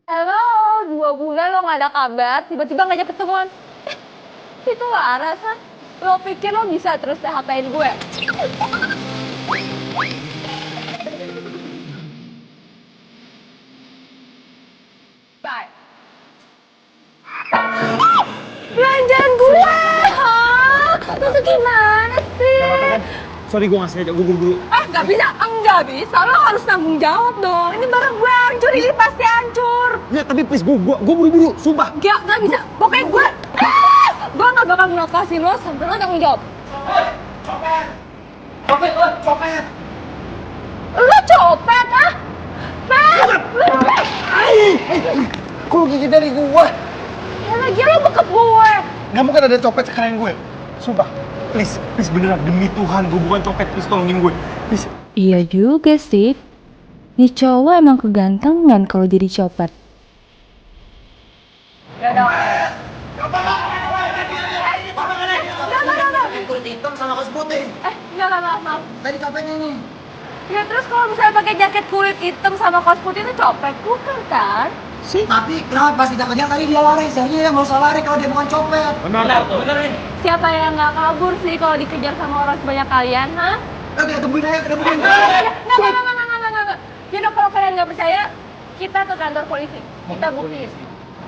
Halo, 2 bulan lo gak ada kabar, tiba-tiba ngajak ketemuan. Itu Laras, kan? Lo pikir lo bisa terus PHP-in gue? Bye. Belanjaan gue! Hah? Lo tuh gimana sih? Sorry gue gak sengaja, gue buru-buru. Gak bisa, enggak bisa. Lo harus tanggung jawab dong. Ini barang gue hancur, ini pasti hancur. Ya tapi please, gue buru-buru, sumpah. Gak bisa. Pokoknya gue gak bakal ngelokasi lo sampai lo tanggung jawab. Copet! Lo copet, ah? Pet! Kok lu gigit dari gue? Ya lagi lo bekep gue. Gak mungkin ada copet sekalian gue. Sumpah, please beneran, demi Tuhan, gue bukan copet, please tolongin gue. Please. Iya juga sih. Nih cowok emang kegantengan kalau jadi copet. Yaudah. Kulit hitam sama kaos putih. Enggak, maaf. Tadi copetnya nih. Ya terus kalau misalnya pakai jaket kulit hitam sama kaos putih itu copet, bukan kan? Tapi kenapa pas kita kejar tadi dia lari? Saya yang nggak usah lari kalau dia bukan copet. Benar nih. Siapa yang nggak kabur sih kalau dikejar sama orang sebanyak kalian, ha? Kita tungguin aja, kita tungguin. Nggak. Jadi kalau kalian nggak percaya, kita ke kantor polisi. Kita buktiin.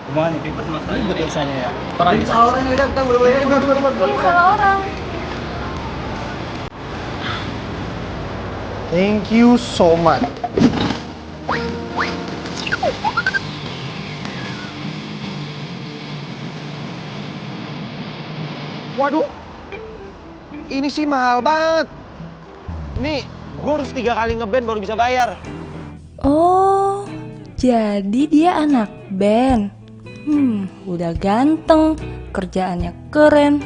Gimana nih, ribet mas? Ribet urusannya ya. Jadi salah orang udah kita boleh. Ini salah orang. Thank you so much. Waduh, ini sih mahal banget. Nih, gue harus 3 kali ngeband baru bisa bayar. Oh, jadi dia anak band. Udah ganteng, kerjaannya keren.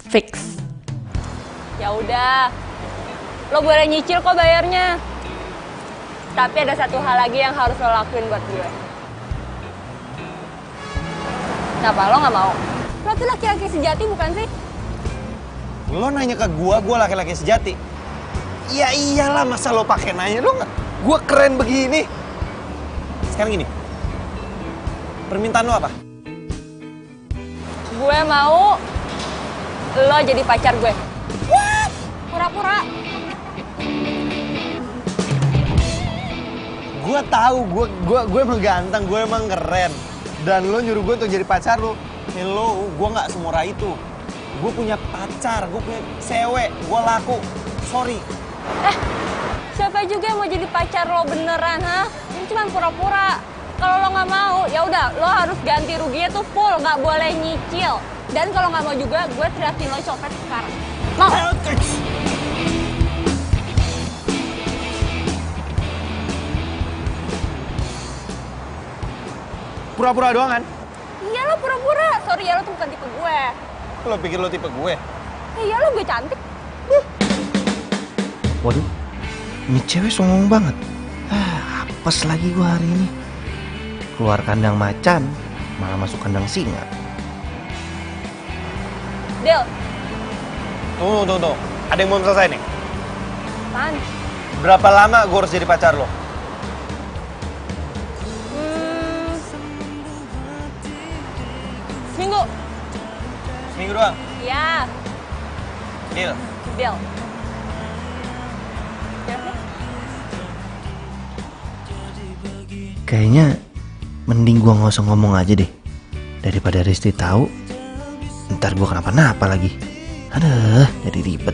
Fix. Ya udah, lo boleh nyicil kok bayarnya. Tapi ada satu hal lagi yang harus lo lakuin buat gue. Kenapa lo nggak mau? Lo tuh laki-laki sejati bukan sih? Lo nanya ke gua laki-laki sejati. Ya iyalah, masa lo pakai nanya, lo nggak? Gua keren begini. Sekarang gini, permintaan lo apa? Gue mau lo jadi pacar gue. What? Pura-pura. Gue tahu, gue emang ganteng, gue emang keren. Dan lo nyuruh gue untuk jadi pacar lo. Hello, gue nggak semurah itu. Gue punya pacar, gue punya cewek, gue laku. Sorry. Siapa juga yang mau jadi pacar lo beneran, ha? Ini cuma pura-pura. Kalau lo nggak mau, ya udah, lo harus ganti ruginya tuh full, nggak boleh nyicil. Dan kalau nggak mau juga, gue teriakin lo copet sekarang. Mau? Pura-pura doang kan? Iya lo pura-pura. Sorry ya, lo tuh bukan tipe gue. Lo pikir lo tipe gue? Iya lo gue cantik. Waduh, ini cewek songong banget. Apes lagi gua hari ini. Keluar kandang macan, malah masuk kandang singa. Del, Tunggu. Ada yang belum selesai nih. apaan? Berapa lama gue harus jadi pacar lo? Seminggu. Seminggu doang? Iya, Deal. Del. Ya sih? Kayaknya mending gua nggak usah ngomong aja deh, daripada Risti tahu. Ntar gua kenapa-napa lagi. Aduh, jadi ribet.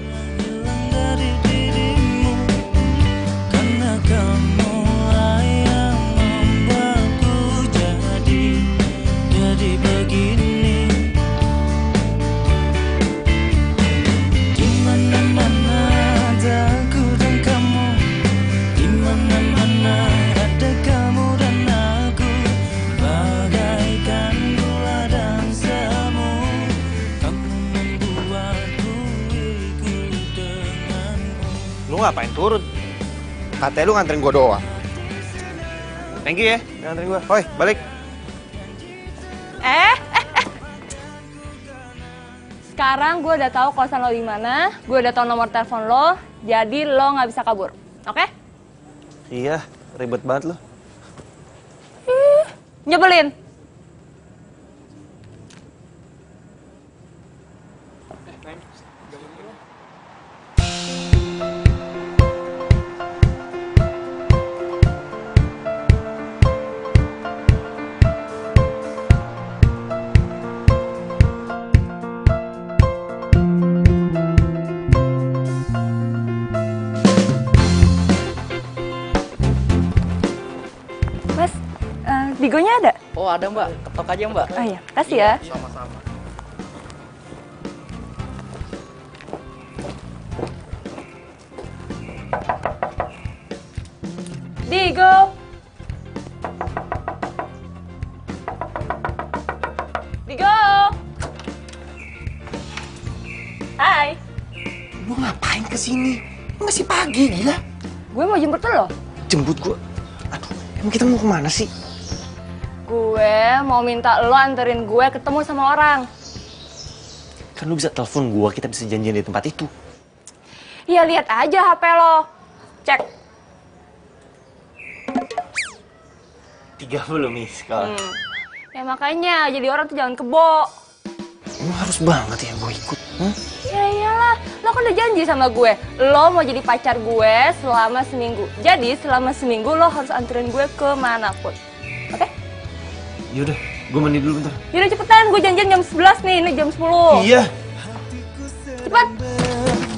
ngapain turun? Katanya lu nganterin gue doang. Thank you ya, udah nganterin gue. Hoi, balik. Sekarang gue udah tahu kosan lo di mana, gue udah tahu nomor telepon lo, jadi lo nggak bisa kabur, oke? Iya, ribet banget lo. Nyebelin. Mas, Digonya ada? Oh ada mbak, ketok aja mbak. Oh iya, kasih ya. Sama-sama. Digo. Digo. Hai. Lu ngapain kesini? Masih pagi, gila. Gue mau jemput lo. Jemput gue. Aduh, emang kita mau kemana sih? Gue mau minta lo anterin gue ketemu sama orang. Kan lu bisa telepon gue, kita bisa janjian di tempat itu. Ya lihat aja HP lo. Cek. 30 miss call. Ya makanya jadi orang tuh jangan kebo. Emang harus banget ya gue ikut? Ya iyalah, lo kan udah janji sama gue. Lo mau jadi pacar gue selama seminggu. Jadi selama seminggu lo harus anterin gue kemanapun. Oke? Yaudah, gue mandi dulu bentar. Yaudah cepetan, gue janjian jam 11 nih, ini jam 10. Iya. Cepat.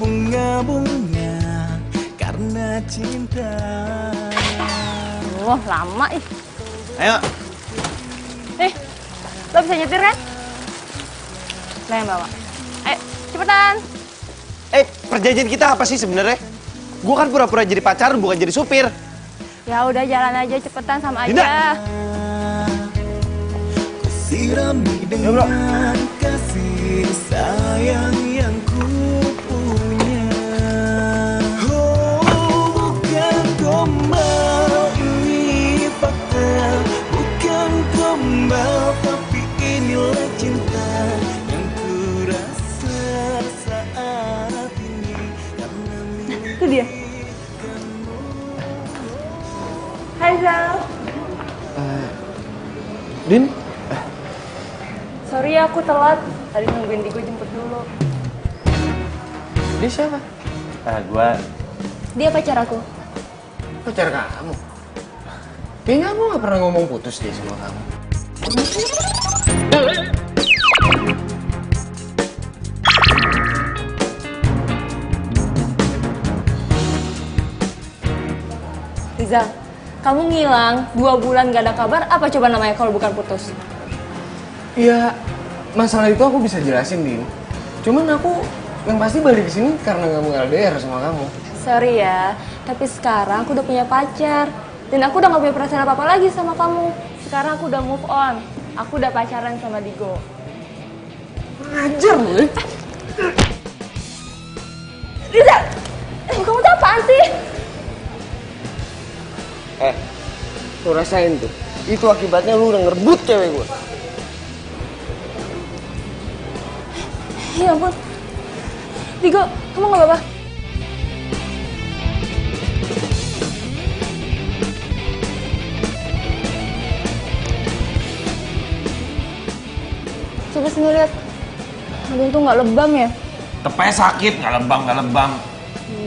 Bunga-bunga karena cinta. Oh, lama ih. Ayo. Nih, lo bisa nyetir kan? Lo yang bawa. Ayo, cepetan. Perjanjian kita apa sih sebenarnya? Gue kan pura-pura jadi pacar, bukan jadi supir. Ya udah jalan aja cepetan sama Dinda. aja. Sirami dengan kasih sayang yang ku punya. Oh, bukan gombal, ini fakta. Bukan gombal, tapi inilah cinta yang ku rasa saat ini. Karena Itu dia. Hai Zal. Din? Sorry ya aku telat. Tadi nungguin Digo jemput dulu. Dia siapa? Dia pacar aku. Pacar kamu? Kayaknya aku gak pernah ngomong putus deh sama kamu. Rizal, kamu ngilang 2 bulan gak ada kabar, apa coba namanya kalau bukan putus? Iya, masalah itu aku bisa jelasin, Din. Cuman aku yang pasti balik ke sini karena gak mau LDR sama kamu. Sorry ya, tapi sekarang aku udah punya pacar. Dan aku udah gak punya perasaan apa-apa lagi sama kamu. Sekarang aku udah move on. Aku udah pacaran sama Digo. Ngajar gue. Rizal, kamu tuh apaan sih? Lu rasain tuh. Itu akibatnya lu udah ngerebut cewek gue. Ya ampun. Digo, kamu gak apa-apa? Coba sini lihat. Aduh tuh gak lebam ya? Tepanya sakit, nggak lebam.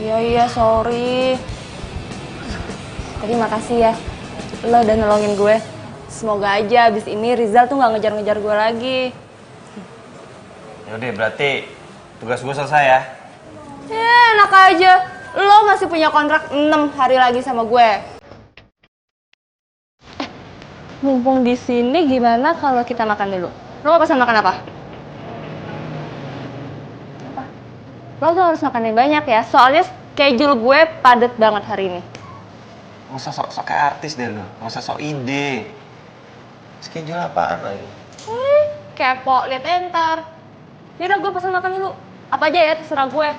Iya, sorry. Tapi makasih ya. Lo udah nolongin gue. Semoga aja abis ini Rizal tuh gak ngejar-ngejar gue lagi. Yaudah, berarti tugas gue selesai ya. Enak aja. Lo masih punya kontrak 6 hari lagi sama gue. Mumpung di sini gimana kalau kita makan dulu? Lo mau pesan makan apa? Apa? Lo tuh harus makan yang banyak ya. Soalnya schedule gue padat banget hari ini. Nggak usah sok-sok kayak artis deh lo. Nggak usah sok ide. Schedule apaan lagi? Kepo, liat entar. Yaudah gue pesan makan dulu. Apa aja ya, terserah gue.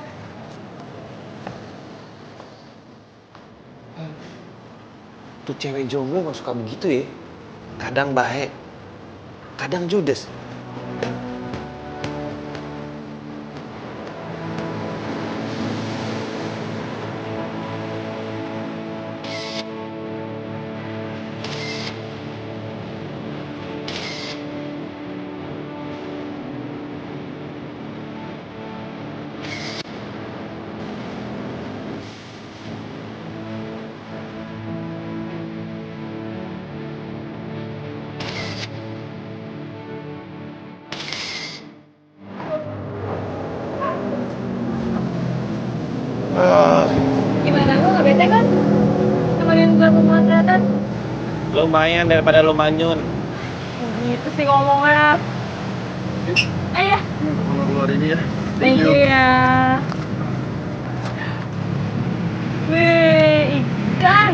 Tuh cewek jomblo emang suka begitu ya. Kadang baik, kadang judes. Gimana, lu gak bete kan? Temenin gue pemotretan? Lumayan daripada lu manyun. Gitu sih ngomongnya. Ayo. Keluar ini ya. Thank you ya. Wih, ikan.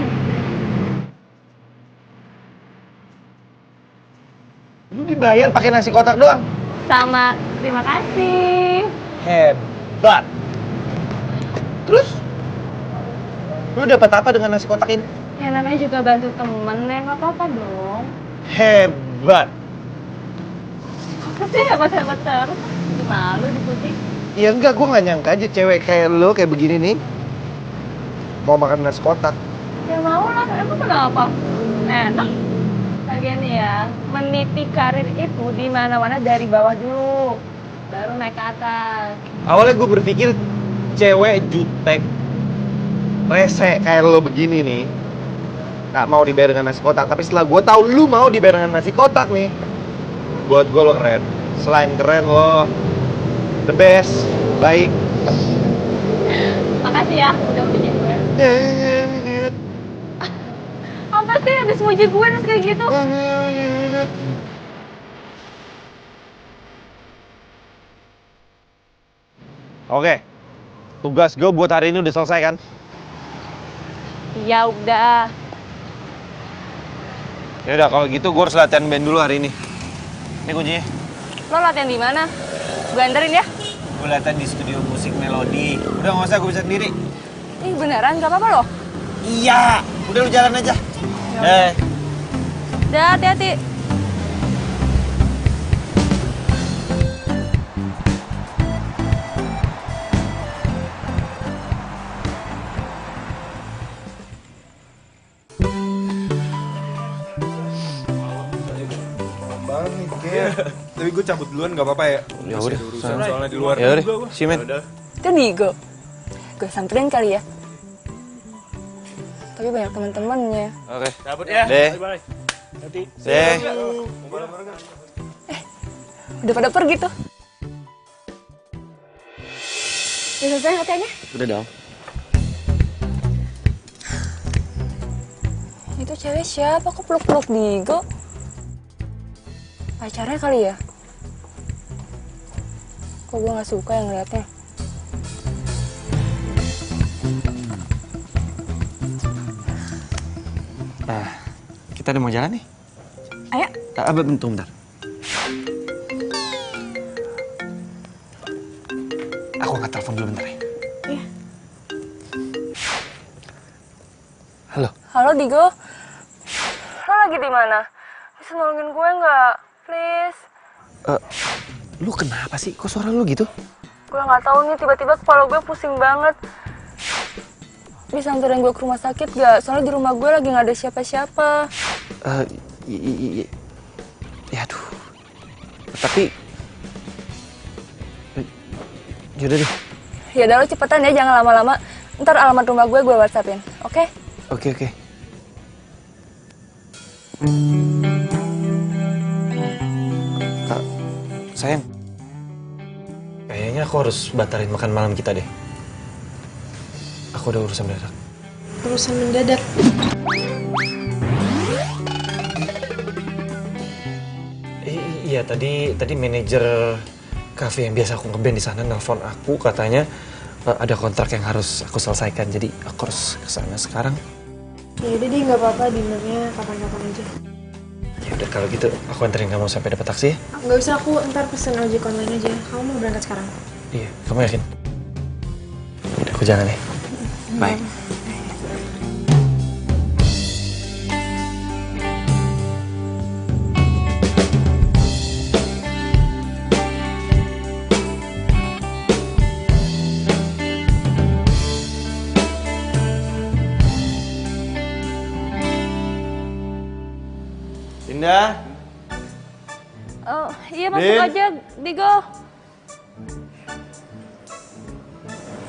Lu dibayar pakai nasi kotak doang. Sama, terima kasih. Hebat. Terus? Lu dapat apa dengan nasi kotak ini? Ya namanya juga bantu temen, ya nggak apa-apa dong. Hebat. Tapi hebat-hebat terus. Malu dipuji. Ya enggak, gue nggak nyangka aja cewek kayak lu kayak begini nih mau makan nasi kotak. Ya mau lah, emang kenapa? Enak. Lagian nih ya, meniti karir itu di mana-mana dari bawah dulu, baru naik ke atas. Awalnya gue berpikir cewek jutek, rese kayak lo begini nih nggak mau dibayar dengan nasi kotak. Tapi setelah gue tahu lu mau dibayar dengan nasi kotak nih, buat gue lo keren. Selain keren lo the best, baik. Makasih ya, udah puji gue. Apa sih habis muji gue terus kayak gitu? Oke, tugas gue buat hari ini udah selesai kan? Ya udah. Ya udah kalau gitu gue harus latihan band dulu hari ini. Ini kuncinya. Lo latihan di mana? Gue anterin ya. Gue latihan di studio musik Melodi. Udah nggak usah, gue bisa sendiri. Ih beneran gak apa-apa loh. Iya, udah lu jalan aja. Udah hati-hati. Tapi gue cabut duluan nggak apa-apa ya? Ya udah, Soalnya di luar. ya udah, si men. Itu Digo. Gue samperin kali ya. Tapi banyak teman-temannya. Oke. Cabut ya. Deh. Bye-bye. Deh. Udah pada pergi tuh. Udah selesai latihannya? Udah dong. Itu cewek siapa? Kok peluk-peluk Digo? Pacarnya kali ya? Kok gue gak suka yang ngeliatnya? Nah, kita udah mau jalan nih. Ayo. Bentar. Aku angkat telepon dulu bentar ya. Iya. Halo. Halo Digo. Lo lagi di mana? Bisa nolongin gue nggak? Please. Lu kenapa sih? Kok suara lu gitu? Gue nggak tahu nih, tiba-tiba kepala gue pusing banget. Bisa anterin gue ke rumah sakit gak? Soalnya di rumah gue lagi nggak ada siapa-siapa. Ya aduh. Tapi yaudah deh. Ya udah lo cepetan ya, jangan lama-lama. Ntar alamat rumah gue WhatsAppin, oke? Oke. Sayang, kayaknya aku harus batalin makan malam kita deh. Aku udah urusan mendadak. Urusan mendadak? Iya, tadi manajer kafe yang biasa aku ngeband di sana nelpon aku, katanya ada kontrak yang harus aku selesaikan, jadi aku harus kesana sekarang. Ya udah deh, nggak apa-apa, dinernya kapan-kapan aja. Ya udah kalau gitu aku anterin kamu sampai dapat taksi ya. Nggak usah, aku ntar pesen ojek online aja. Kamu mau berangkat sekarang? Iya, kamu yakin? Udah, aku jalan ya. Bye. Dinda. Iya masuk Din. aja, Digo.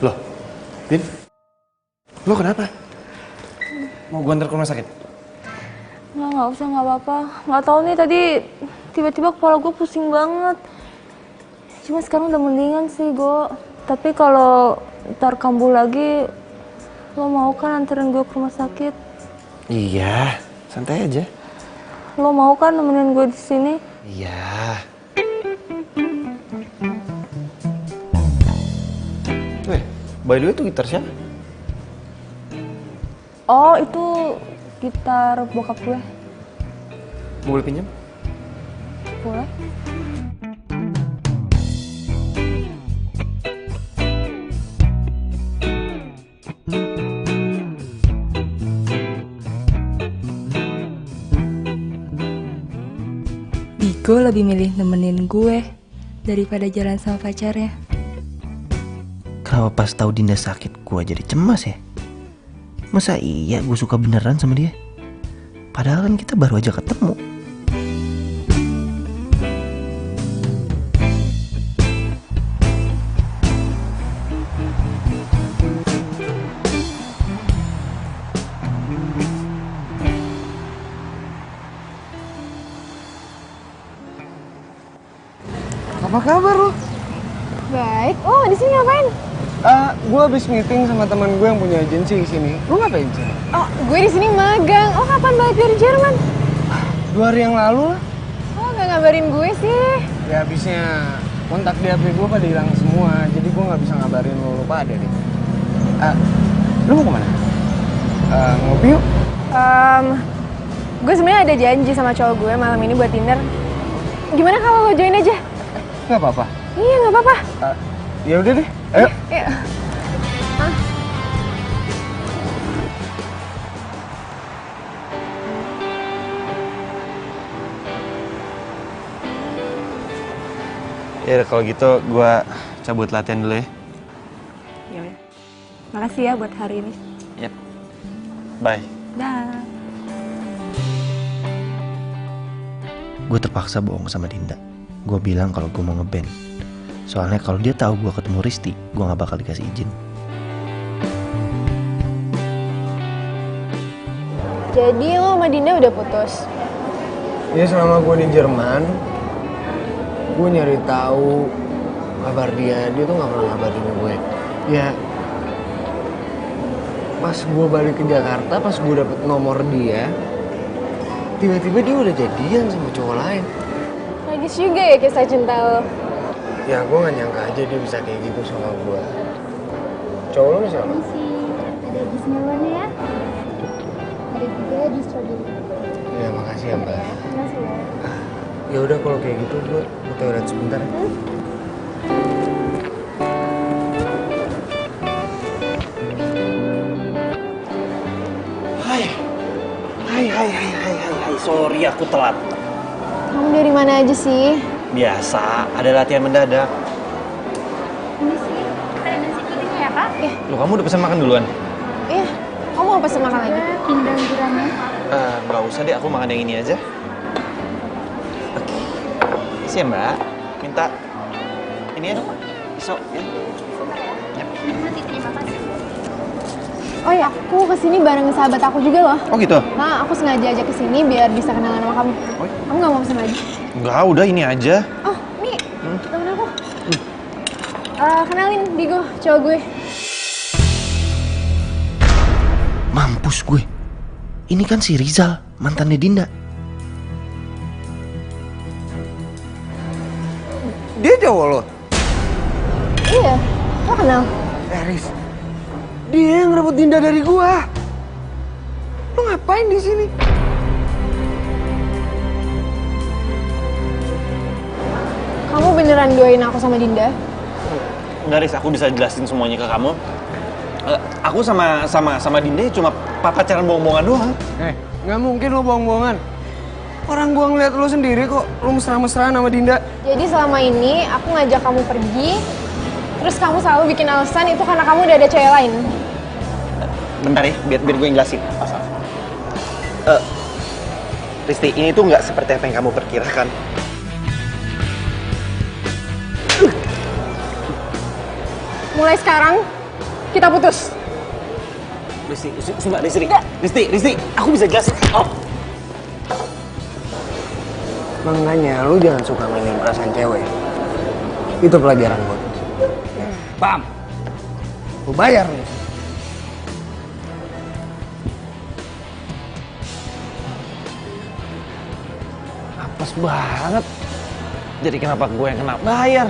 Loh, Din. Lo kenapa? Mau gue antar ke rumah sakit? Nggak usah, nggak apa-apa. Nggak tahu nih tadi tiba-tiba kepala gue pusing banget. Cuma sekarang udah mendingan sih, Go. Tapi kalau ntar kambuh lagi, lo mau kan anterin gue ke rumah sakit? Iya, santai aja. Lo mau kan nemenin gue di sini? Iya. By the way, itu gitar siapa? Oh, itu gitar bokap gue. Boleh pinjam? Boleh. Digo lebih milih nemenin gue daripada jalan sama pacarnya. Kenapa pas tahu Dinda sakit gue jadi cemas ya? Masa iya gue suka beneran sama dia? Padahal kan kita baru aja ketemu. Apa kabar lu? Baik. Oh, di sini ngapain? Gue habis meeting sama teman gue yang punya agensi di sini. Lu ngapain sih? Oh, gue di sini magang. Oh, kapan balik dari Jerman? 2 hari yang lalu lah. Oh, nggak ngabarin gue sih. Ya habisnya kontak di HP gue pada hilang semua. Jadi gue nggak bisa ngabarin lu pada deh. Lu mau kemana? Ngopi yuk? Gue sebenarnya ada janji sama cowok gue malam ini buat dinner. Gimana kalau lo join aja? Nggak apa-apa. Iya, nggak apa-apa. Ya udah deh. Ayo. Iya. Ya kalau gitu gue cabut latihan dulu ya. Ya udah. Makasih ya buat hari ini. Yep. Bye. Dah. Gue terpaksa bohong sama Dinda. Gue bilang kalau gue mau ngeband. Soalnya kalau dia tahu gue ketemu Risti, gue nggak bakal dikasih izin. Jadi lo sama Dinda udah putus? Ya selama gue di Jerman, gue nyari tahu kabar dia tuh nggak pernah ngabarin gue. Ya, pas gue balik ke Jakarta, pas gue dapet nomor dia, tiba-tiba dia udah jadian sama cowok lain. Tragis juga ya kisah cinta lo. Ya gue gak nyangka aja dia bisa kayak gitu sama gue. Cowok lo siapa? Ada jus melonnya ya. Ada juga jus strawberry. Ya makasih ya mbak. Makasih ya. Ya udah kalau kayak gitu gue ke toilet sebentar. Hai, sorry aku telat. Kamu dari mana aja sih? Biasa, ada latihan mendadak. Ini sih ada nasi kuning ya kak? Loh, kamu udah pesan makan duluan? Iya, kamu mau pesen makan lagi? Pindang gurame. Nggak usah deh, aku makan yang ini aja. Oke. Isi ya mbak, minta ini ya dong, pisau ya. Nanti terima kasih. Oh ya, aku kesini bareng sahabat aku juga loh. Oh gitu? Nah, aku sengaja aja kesini biar bisa kenalan sama kamu. Kamu nggak mau pesen lagi? Enggak, udah ini aja. Oh, nih, temen aku. Kenalin, Digo, cowok gue. Mampus gue. Ini kan si Rizal, mantannya Dinda. Dia cowok lo? Iya, lo kenal? Riz, dia yang ngerebut Dinda dari gua. Lo ngapain di sini? Kamu beneran doain aku sama Dinda? Enggak, Riz, aku bisa jelasin semuanya ke kamu. Aku sama Dinda cuma pacaran bohong-bohongan doang. Nggak mungkin lo bohong-bohongan. Orang gua ngeliat lo sendiri kok, lo mesra-mesraan sama Dinda. Jadi selama ini aku ngajak kamu pergi, terus kamu selalu bikin alasan itu karena kamu udah ada cewek lain. Bentar ya, biar gue yang jelasin. Risti, ini tuh nggak seperti apa yang kamu perkirakan. Mulai sekarang, kita putus. Risti, sumpah Risti, aku bisa jelasin. Oh. Makanya lu jangan suka mainin perasaan cewek. Itu pelajaran buat lu. Paham? Lu bayar nih. Apes banget. Jadi kenapa gue yang kena bayar?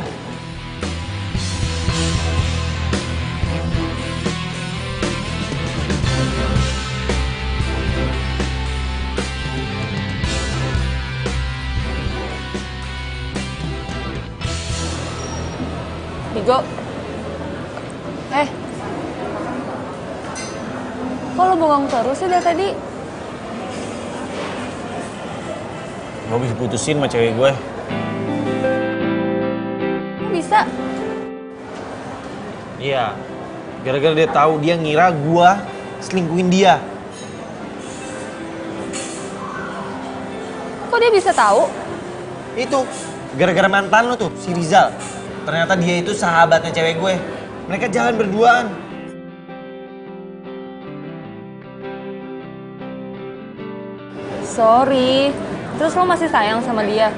Digo. Kok lo bengong terus sih dari tadi? Gue habis putusin sama cewek gue. Kok bisa? Iya. Gara-gara dia tahu dia ngira gue selingkuhin dia. Kok dia bisa tahu? Itu gara-gara mantan lo tuh, si Rizal. Ternyata dia itu sahabatnya cewek gue. Mereka jalan berduaan. Sorry. Terus lo masih sayang sama dia?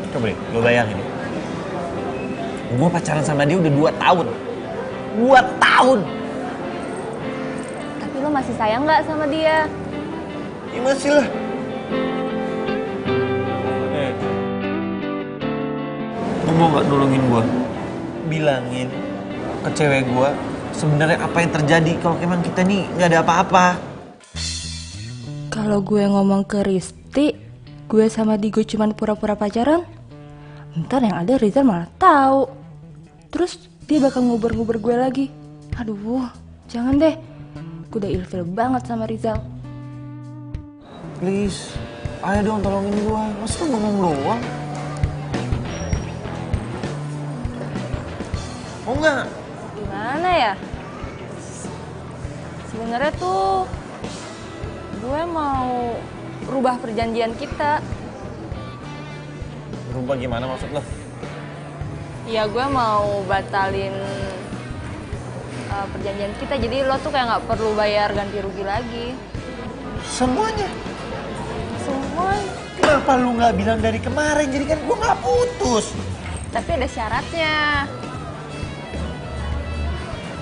Coba deh, lo bayangin. Gue pacaran sama dia udah 2 tahun. 2 tahun! Tapi lo masih sayang nggak sama dia? Ya masih lah. Lo mau gak nolongin gue? Bilangin ke cewek gue sebenarnya apa yang terjadi kalau emang kita nih gak ada apa-apa. Kalau gue ngomong ke Risti, gue sama Digo cuman pura-pura pacaran, ntar yang ada Rizal malah tahu. Terus dia bakal nguber-nguber gue lagi. Aduh, jangan deh. Gue udah ilfil banget sama Rizal. Please, ayo dong tolongin gue. Masa lo ngomong doang? Mau nggak? Gimana ya? Sebenarnya tuh gue mau rubah perjanjian kita. Berubah gimana maksud lo? Ya gue mau batalin perjanjian kita. Jadi lo tuh kayak nggak perlu bayar ganti rugi lagi. Semuanya? Semuanya. Kenapa lu nggak bilang dari kemarin? Jadi kan gue nggak putus. Tapi ada syaratnya.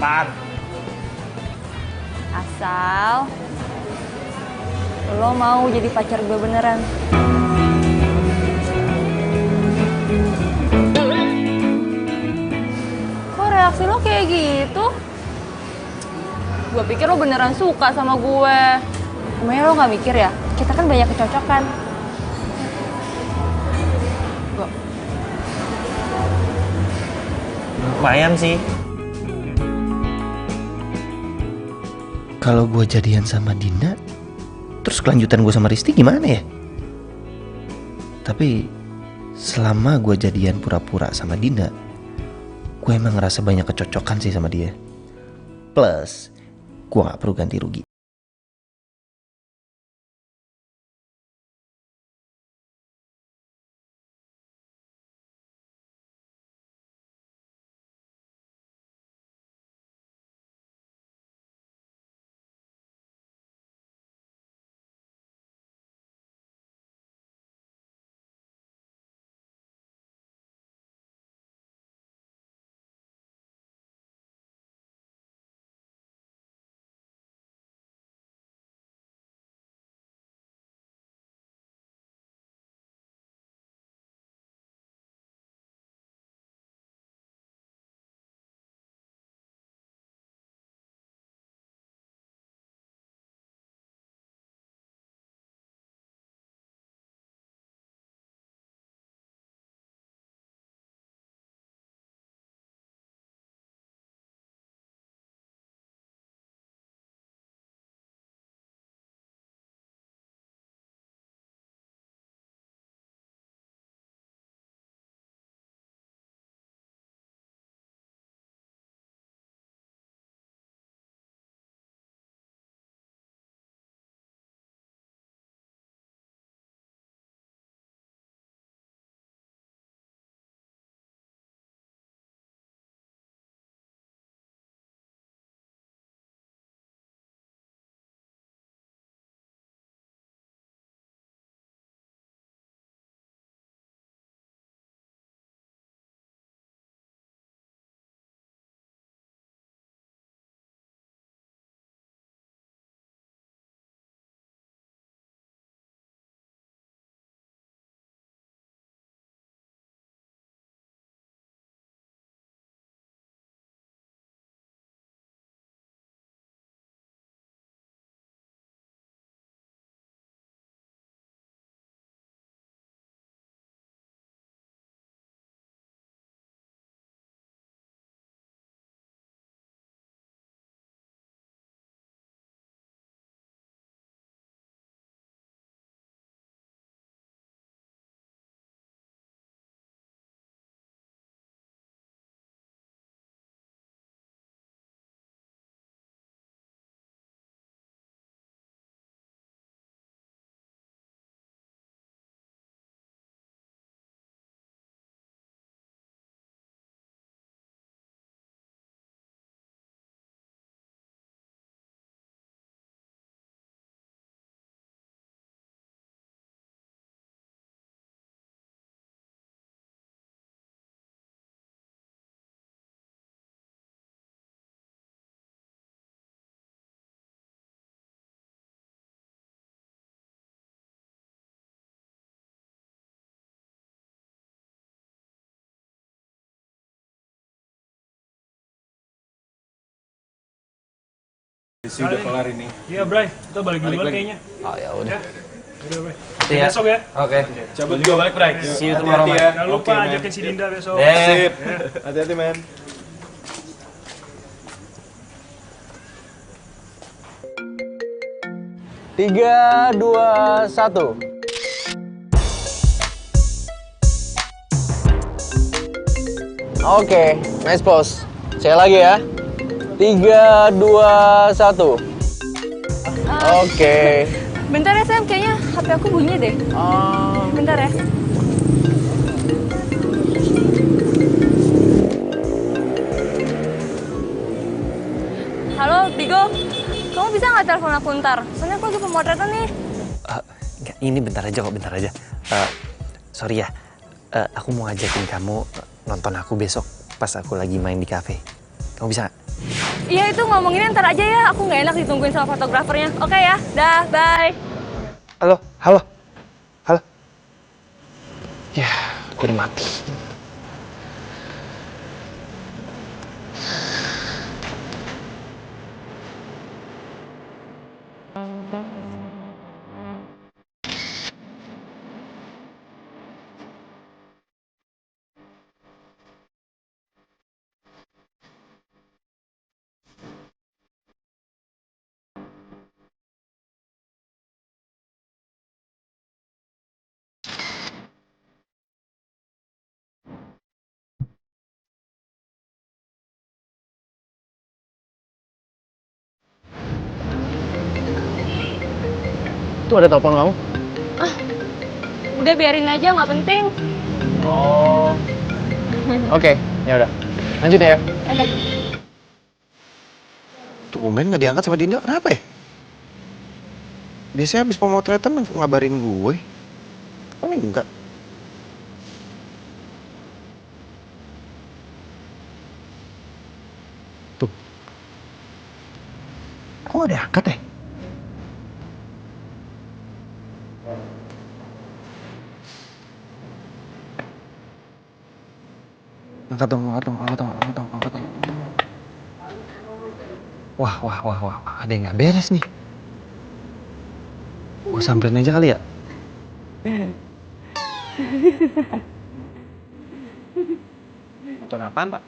Pan. Asal lo mau jadi pacar gue beneran. Kok reaksi lo kayak gitu? Gue pikir lo beneran suka sama gue. Emangnya lo gak mikir ya? Kita kan banyak kecocokan. Lumayan sih. Kalau gue jadian sama Dinda, terus kelanjutan gue sama Risti gimana ya? Tapi selama gue jadian pura-pura sama Dinda, gue emang ngerasa banyak kecocokan sih sama dia. Plus, gue gak perlu ganti rugi. Sudah kelar ini. Iya, Bray. Kita balik duluan kayaknya. Oh, ya udah. Udah, Bray. Iya. Besok ya. Oke. Cabut juga balik, Bray. See you tomorrow, man. Jangan lupa Oke, man. ajakin si Dinda besok. Sip. Hati-hati, men. Tiga, dua, satu. Oke, nice pose. Saya lagi ya. 3, 2, 1. Oke. Bentar ya Sam, kayaknya HP aku bunyi deh. Bentar ya. Halo, Tigo. Kamu bisa nggak telepon aku ntar? Soalnya aku lagi pemotretan nih. Enggak, ini bentar aja kok, bentar aja. Sorry ya, aku mau ngajakin kamu nonton aku besok pas aku lagi main di cafe. Kamu bisa nggak? Iya, itu ngomonginnya ntar aja ya. Aku nggak enak ditungguin sama fotografernya. Oke ya, dah, bye. Halo, halo, halo. Ya, aku udah mati. Tuh ada telepon kamu. Udah biarin aja, nggak penting. Oh. Oke, ya udah. Lanjut ya. Oke. Tumben nggak diangkat sama Dinda, kenapa ya? Biasanya habis pemotretan ngabarin gue. Kok enggak? Tuh. Kok nggak diangkat ya? Angkat dong. Wah, ada yang nggak beres nih. Gue samperin aja kali ya. Nonton apaan, Pak?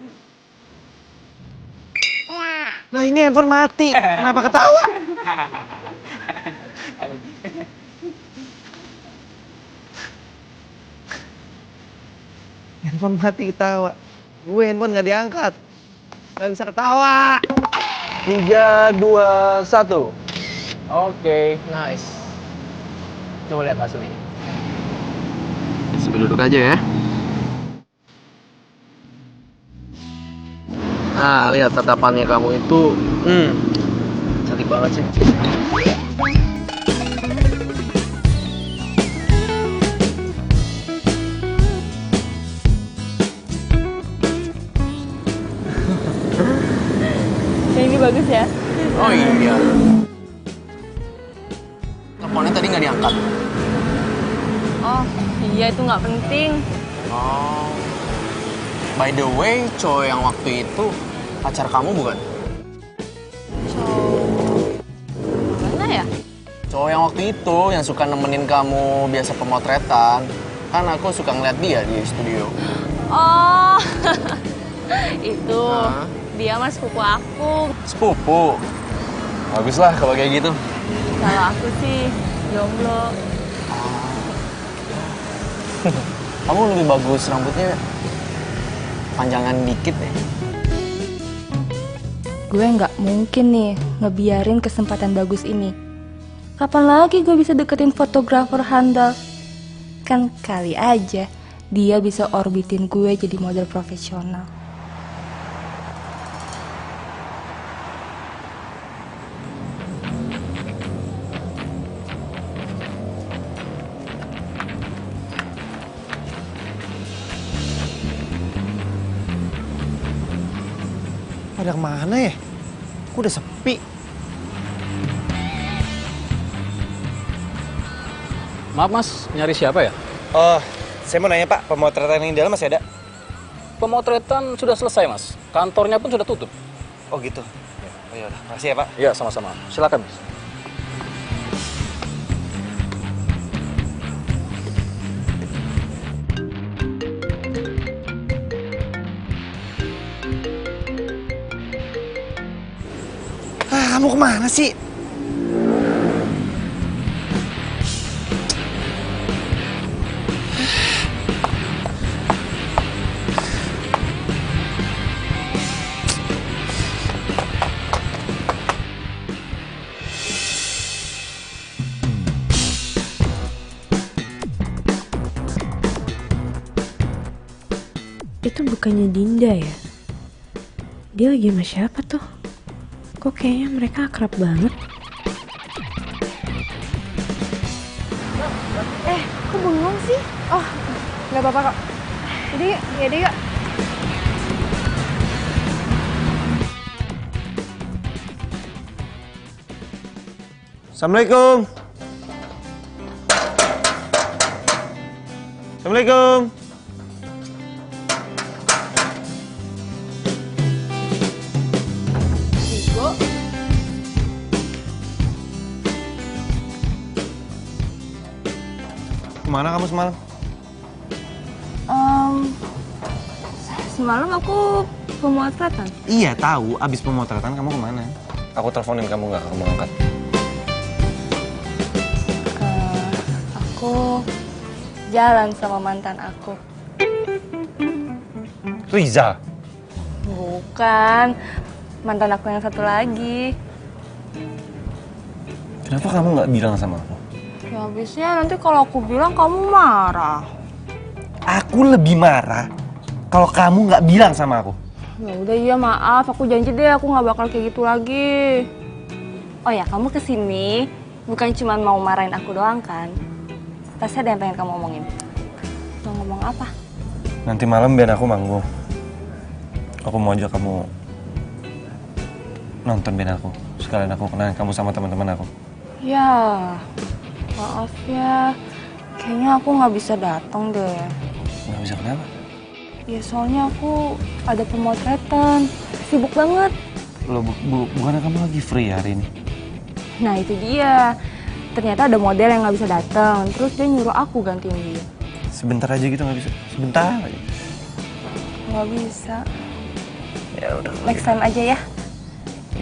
Nah, ini handphone mati. Kenapa ketawa? Handphone mati ketawa. Gue handphone nggak diangkat. Nggak bisa ketawa. 3, 2, 1. Oke, nice. Coba lihat hasilnya. Sambil duduk aja ya. Nah, lihat tatapannya kamu itu, cantik banget sih. Yang ini bagus ya. Oh iya. Teleponnya tadi nggak diangkat. Oh, iya itu nggak penting. Oh. By the way, cowok yang waktu itu pacar kamu bukan? Mana ya? Cowok yang waktu itu yang suka nemenin kamu biasa pemotretan. Kan aku suka ngeliat dia di studio. Oh, itu dia mas sepupu aku. Sepupu? Bagus lah kalau kayak gitu. Kalau aku sih jomblo. Kamu lebih bagus rambutnya panjangan dikit deh. Gue nggak mungkin nih ngebiarin kesempatan bagus ini. Kapan lagi gue bisa deketin fotografer handal? Kan kali aja dia bisa orbitin gue jadi model profesional. Pada kemana ya? Kok udah sepi? Maaf mas, nyari siapa ya? Oh, saya mau nanya Pak, pemotretan yang di dalam masih ada? Pemotretan sudah selesai mas, kantornya pun sudah tutup. Oh gitu? Oh ya udah, makasih ya Pak. Iya, sama-sama. Silakan. Kamu kemana sih? Itu bukannya Dinda ya? Dia lagi sama siapa tuh? Kok kayaknya mereka akrab banget? Kok bengong sih? Oh, nggak apa-apa kok. Yaudah yuk. Assalamualaikum. Assalamualaikum. Kemana kamu semalam? Semalam aku pemotretan. Iya tahu, abis pemotretan kamu kemana? Aku teleponin kamu nggak, kamu angkat. Aku jalan sama mantan aku. Riza? Bukan, mantan aku yang satu lagi. Kenapa kamu nggak bilang sama aku? Ya habisnya nanti kalau aku bilang kamu marah. Aku lebih marah kalau kamu nggak bilang sama aku. Ya udah iya maaf, aku janji deh aku nggak bakal kayak gitu lagi. Oh ya, kamu kesini bukan cuma mau marahin aku doang kan? Pasti ada yang pengen kamu omongin. Mau ngomong apa? Nanti malam biar aku manggung. Aku mau ajak kamu nonton band aku. Sekalian aku kenalin kamu sama teman-teman aku. Ya, maaf ya. Kayaknya aku nggak bisa datang deh. Nggak bisa kenapa? Ya soalnya aku ada pemotretan. Sibuk banget. Loh, bukannya kamu lagi free hari ini? Nah itu dia. Ternyata ada model yang nggak bisa datang. Terus dia nyuruh aku gantiin dia. Sebentar aja gitu nggak bisa? Sebentar aja. Nggak bisa. Ya udah. Next time aja ya.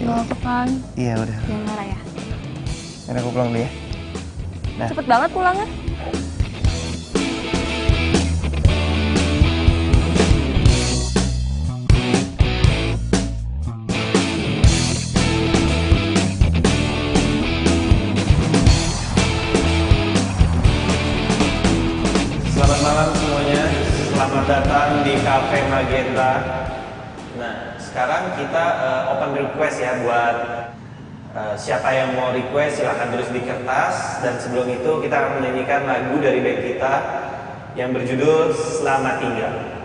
Maaf kan? Iya udah. Jangan marah ya. Nanti aku pulang dulu ya. Nah. Cepet banget pulangnya. Selamat malam semuanya. Selamat datang di Cafe Magenta. Nah, sekarang kita open request ya buat siapa yang mau request silahkan tulis di kertas. Dan sebelum itu kita akan menyanyikan lagu dari band kita yang berjudul Selamat Tinggal.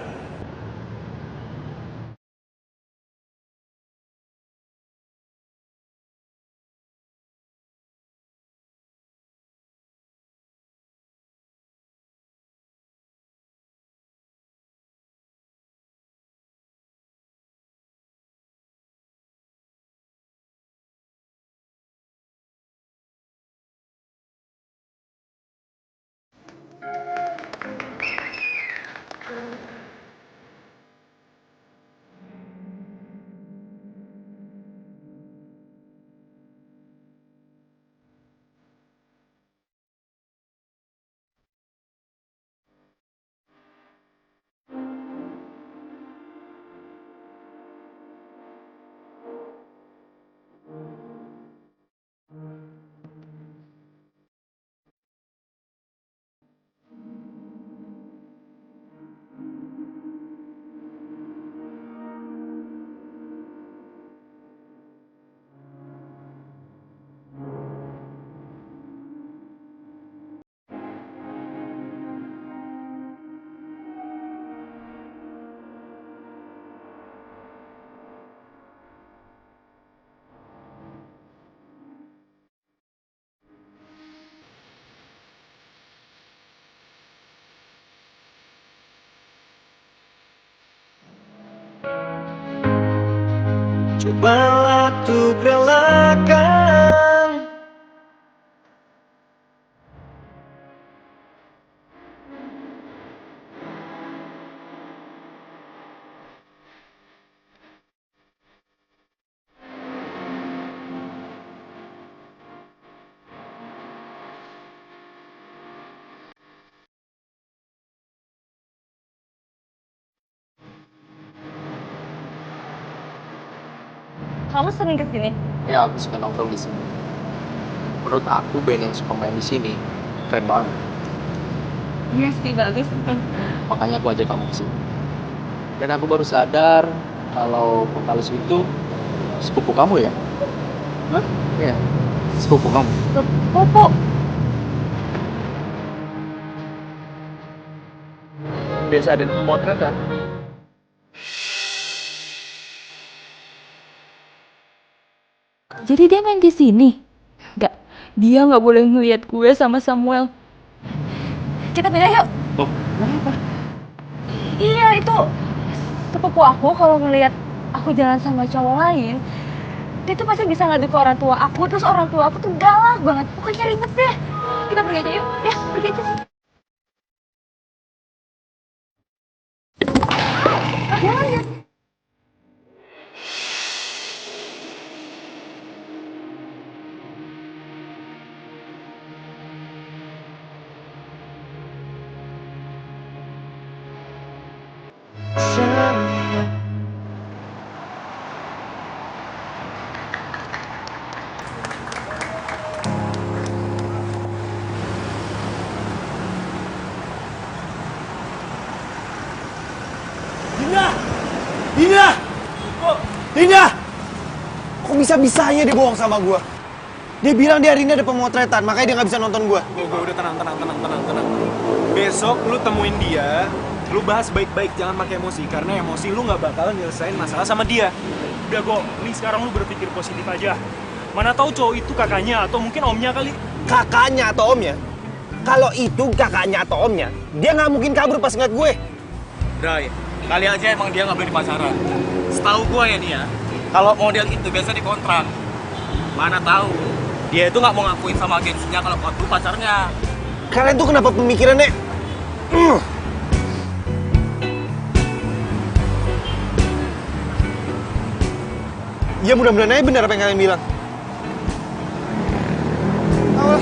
Cobalah tuh relakan. Kamu sering kesini? Ya, aku suka nongkrong di sini. Menurut aku band yang suka main di sini keren banget. Iya sih, bagus. Makanya aku ajak kamu ke sini. Dan aku baru sadar kalau vokalis itu sepupu kamu ya? Hah? Iya, sepupu kamu. Sepupu? Biasa ada potret kan? Jadi dia main di sini? Nggak, dia nggak boleh ngeliat gue sama Samuel. Kita pindah yuk. Oh, kenapa? Iya, itu sepupu aku kalau ngelihat aku jalan sama cowok lain, dia tuh pasti bisa ngadu ke orang tua aku, terus orang tua aku tuh galak banget. Pokoknya ribet deh. Kita pergi aja yuk. Ya, pergi aja. Jangan ya. Dinda! Kok bisa-bisanya dia bohong sama gua? Dia bilang di hari ini ada pemotretan, makanya dia nggak bisa nonton gua. Gue udah tenang. Besok lu temuin dia, lu bahas baik-baik, jangan pakai emosi. Karena emosi lu nggak bakalan nyelesain masalah sama dia. Udah Go, ini sekarang lu berpikir positif aja. Mana tahu cowok itu kakaknya atau mungkin omnya kali. Kakaknya atau omnya? Kalau itu kakaknya atau omnya, dia nggak mungkin kabur pas ngeliat gue. Bray, kali aja emang dia nggak boleh pacaran. Setahu gue ya nih ya, kalau model itu biasa dikontrak. Mana tahu, dia itu nggak mau ngakuin sama agensinya kalau aku pacarnya. Kalian tuh kenapa pemikirannya? Ya mudah-mudahan aja benar apa yang kalian bilang. Alah.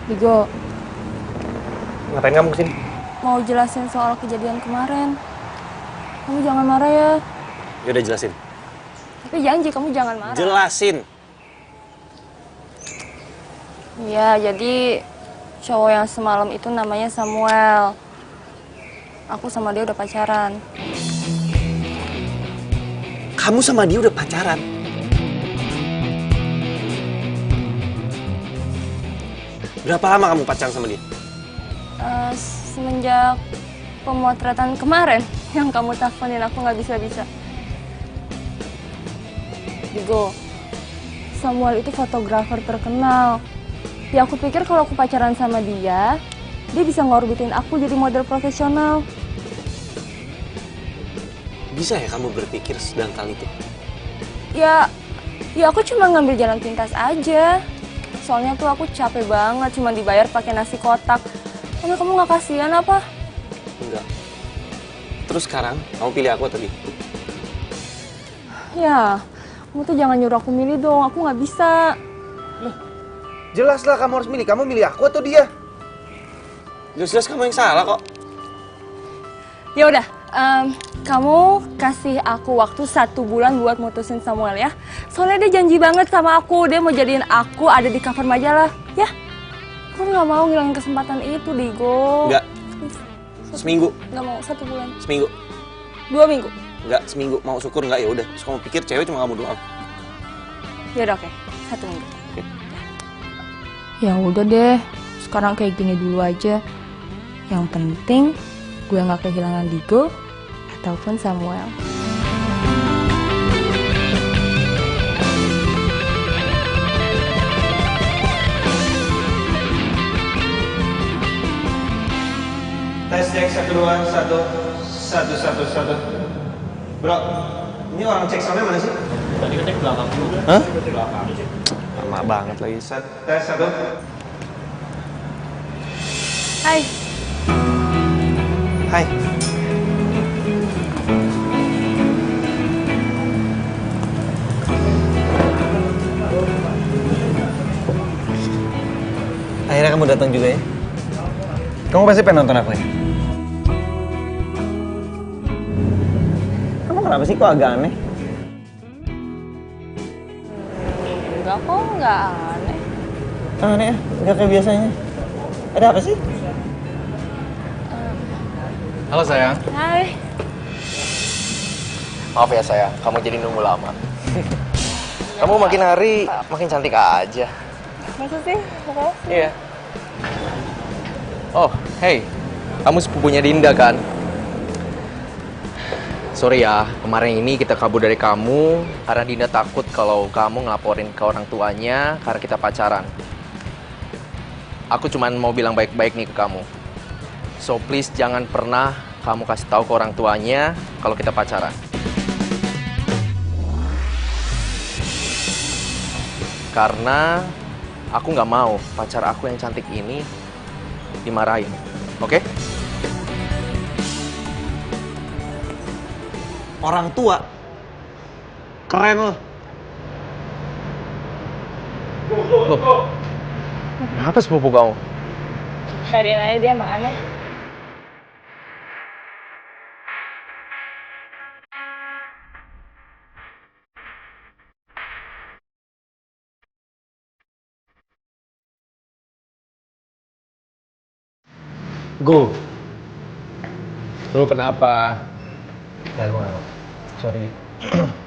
Digo, Ngapain kamu kesini? mau jelasin soal kejadian kemarin. Kamu jangan marah ya. Ya udah jelasin. Tapi janji kamu jangan marah. Jelasin. Iya, jadi cowok yang semalam itu namanya Samuel. Aku sama dia udah pacaran. Kamu sama dia udah pacaran? Berapa lama kamu pacaran sama dia? Semenjak pemotretan kemarin yang kamu teleponin aku nggak bisa-bisa. Digo, Samuel itu fotografer terkenal. Ya aku pikir kalau aku pacaran sama dia bisa ngorbitin aku jadi model profesional. Bisa ya kamu berpikir sedangkal itu? Ya aku cuma ngambil jalan pintas aja. Soalnya tuh aku capek banget cuma dibayar pakai nasi kotak. Kamu nggak kasihan apa? Enggak. Terus sekarang kamu pilih aku atau dia? Ya, kamu tuh jangan nyuruh aku milih dong. Aku nggak bisa. Loh, jelaslah kamu harus milih. Kamu milih aku atau dia? Jelas-jelas kamu yang salah kok. Ya udah, kamu kasih aku waktu 1 bulan buat mutusin Samuel ya. Soalnya dia janji banget sama aku, dia mau jadiin aku ada di cover majalah, ya. Aku nggak mau ngilangin kesempatan itu, Digo. Enggak. Seminggu. Nggak mau, 1 bulan. Seminggu. 2 minggu. Enggak, seminggu. Mau syukur enggak ya udah. Terus kamu pikir cewek cuma kamu doang. Ya udah, oke. 1 minggu. Oke. Ya udah deh, sekarang kayak gini dulu aja. Yang penting gue nggak kehilangan Digo ataupun Samuel. Tes cek 1 2 1 1 1 1. Bro, ini orang cek soundnya mana sih? Tadi kan cek belakang juga. Hah? Belakang. Lama banget lagi. Tes 1. Hai. Hai. Akhirnya kamu datang juga ya? Kamu pasti pengen nonton aku ya? Kamu kenapa sih kok agak aneh? Enggak kok, nggak aneh. Aneh ya? Nggak kayak biasanya. Ada apa sih? Halo sayang. Hai. Maaf ya sayang, kamu jadi nunggu lama. Kamu makin hari makin cantik aja. Masa sih? Makasih. Iya. Oh, hey. Kamu sepupunya Dinda kan? Sorry ya, kemarin ini kita kabur dari kamu karena Dinda takut kalau kamu ngelaporin ke orang tuanya karena kita pacaran. Aku cuman mau bilang baik-baik nih ke kamu. So please jangan pernah kamu kasih tahu ke orang tuanya kalau kita pacaran. Karena aku nggak mau pacar aku yang cantik ini dimarahin, oke? Orang tua? Keren loh. Loh, kenapa sepupu kamu? Biarin aja dia emang aneh. Go. Lu kenapa? Ya gue gak, sorry.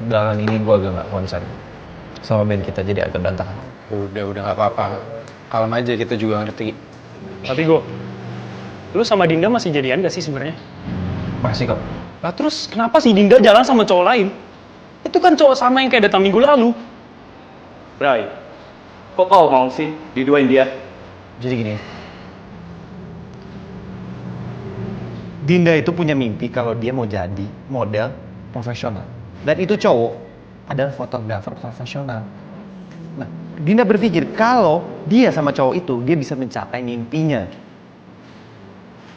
Belakangan ini gue agak gak konsen sama band kita, jadi agak berantakan. Udah gak apa-apa. Kalem aja, kita juga ngerti. Tapi Go, lu sama Dinda masih jadian gak sih sebenarnya? Masih kok. Lah terus kenapa sih Dinda jalan sama cowok lain? Itu kan cowok sama yang kayak datang minggu lalu. Rai, kok kau mau sih diduain dia? Jadi gini, Dinda itu punya mimpi kalau dia mau jadi model profesional. Dan itu cowok adalah fotografer profesional. Nah, Dinda berpikir kalau dia sama cowok itu, dia bisa mencapai mimpinya.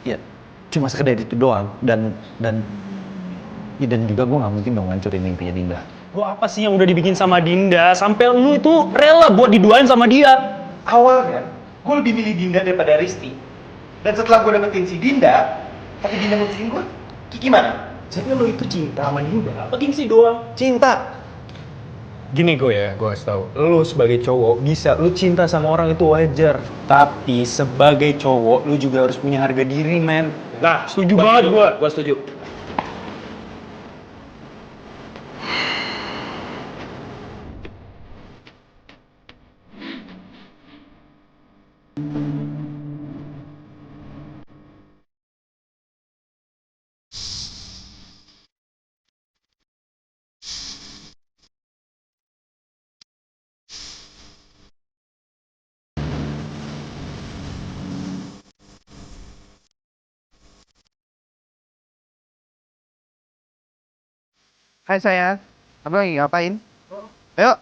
Ya, cuma sekedar itu doang. Dan juga gue gak mungkin dong ngancurin mimpinya Dinda. Gua apa sih yang udah dibikin sama Dinda sampai lu itu rela buat diduain sama dia? Awalnya, gue lebih milih Dinda daripada Risti. Dan setelah gue dapetin si Dinda, tapi Dinda mutusin gue, gimana? Jadi lo itu cinta sama Dinda? Apa gengsi doang? Cinta. Gini gue kasih tau, lo sebagai cowok bisa, lo cinta sama orang itu wajar. Tapi sebagai cowok, lo juga harus punya harga diri, men. Nah, setuju banget gue. Gua setuju. Hai sayang, kamu lagi ngapain? Ayo.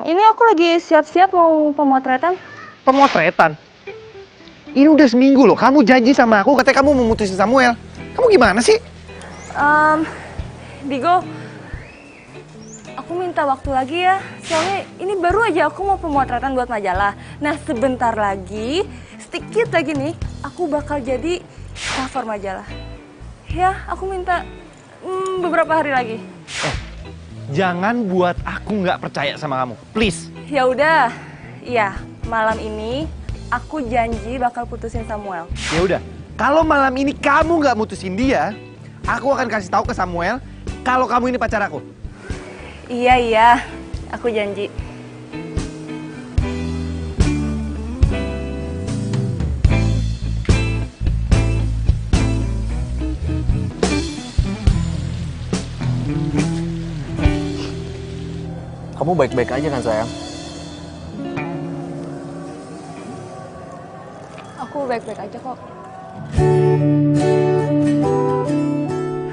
Ini aku lagi siap-siap mau pemotretan. Pemotretan? Ini udah seminggu loh, kamu janji sama aku katanya kamu mau mutusin Samuel. Kamu gimana sih? Digo, aku minta waktu lagi ya. Soalnya ini baru aja aku mau pemotretan buat majalah. Nah sebentar lagi, sedikit lagi nih, aku bakal jadi cover majalah. Ya, aku minta beberapa hari lagi. Jangan buat aku nggak percaya sama kamu, please. Ya udah, iya malam ini aku janji bakal putusin Samuel. Ya udah, kalau malam ini kamu nggak mutusin dia, aku akan kasih tahu ke Samuel kalau kamu ini pacar aku. Iya, aku janji. Kamu baik-baik aja kan sayang? Aku baik-baik aja kok.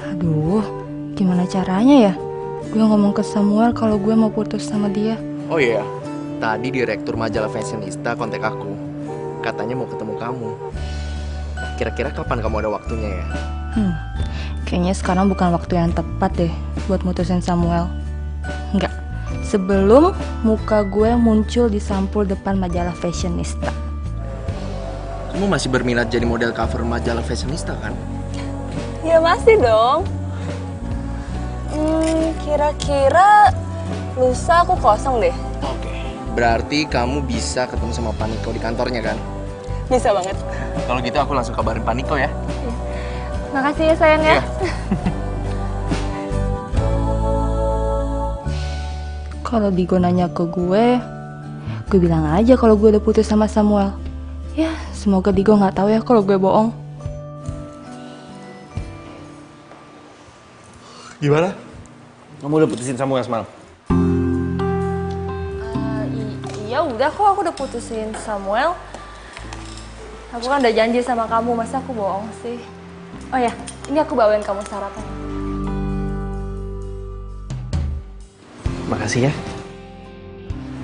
Aduh, gimana caranya ya? Gue ngomong ke Samuel kalau gue mau putus sama dia. Oh iya, tadi direktur majalah Fashionista kontak aku. Katanya mau ketemu kamu. Kira-kira kapan kamu ada waktunya ya? Kayaknya sekarang bukan waktu yang tepat deh buat mutusin Samuel. Enggak, sebelum muka gue muncul di sampul depan majalah Fashionista. Kamu masih berminat jadi model cover majalah Fashionista kan? Ya masih dong. Kira-kira lusa aku kosong deh. Oke. Berarti kamu bisa ketemu sama Paniko di kantornya kan? Bisa banget. Kalau gitu aku langsung kabarin Paniko ya. Makasih ya sayang ya. Kalau Digo nanya ke gue bilang aja kalau gue udah putus sama Samuel. Ya, semoga Digo nggak tahu ya kalau gue bohong. Gimana? Kamu udah putusin Samuel semalam? Iya udah kok, aku udah putusin Samuel. Aku kan udah janji sama kamu, masa aku bohong sih? Oh ya, ini aku bawain kamu sarapan. Makasih ya.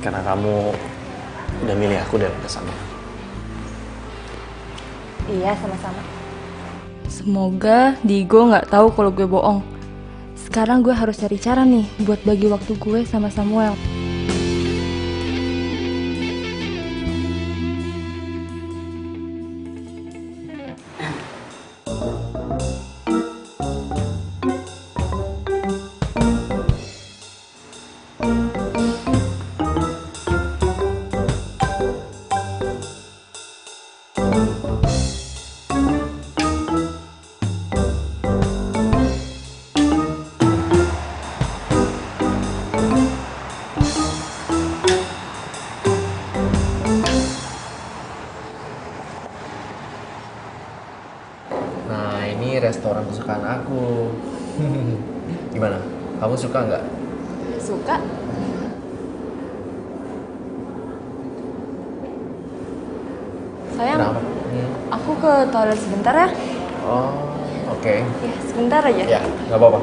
Karena kamu udah milih aku daripada Samuel. Iya, sama-sama. Semoga Digo nggak tahu kalau gue bohong. Sekarang gue harus cari cara nih buat bagi waktu gue sama Samuel. Nah, ini restoran kesukaan aku. Gimana? Kamu suka nggak? Suka? Sayang, Kenapa? aku ke toilet sebentar ya. Oh, oke. Ya, sebentar aja. Ya, nggak apa-apa.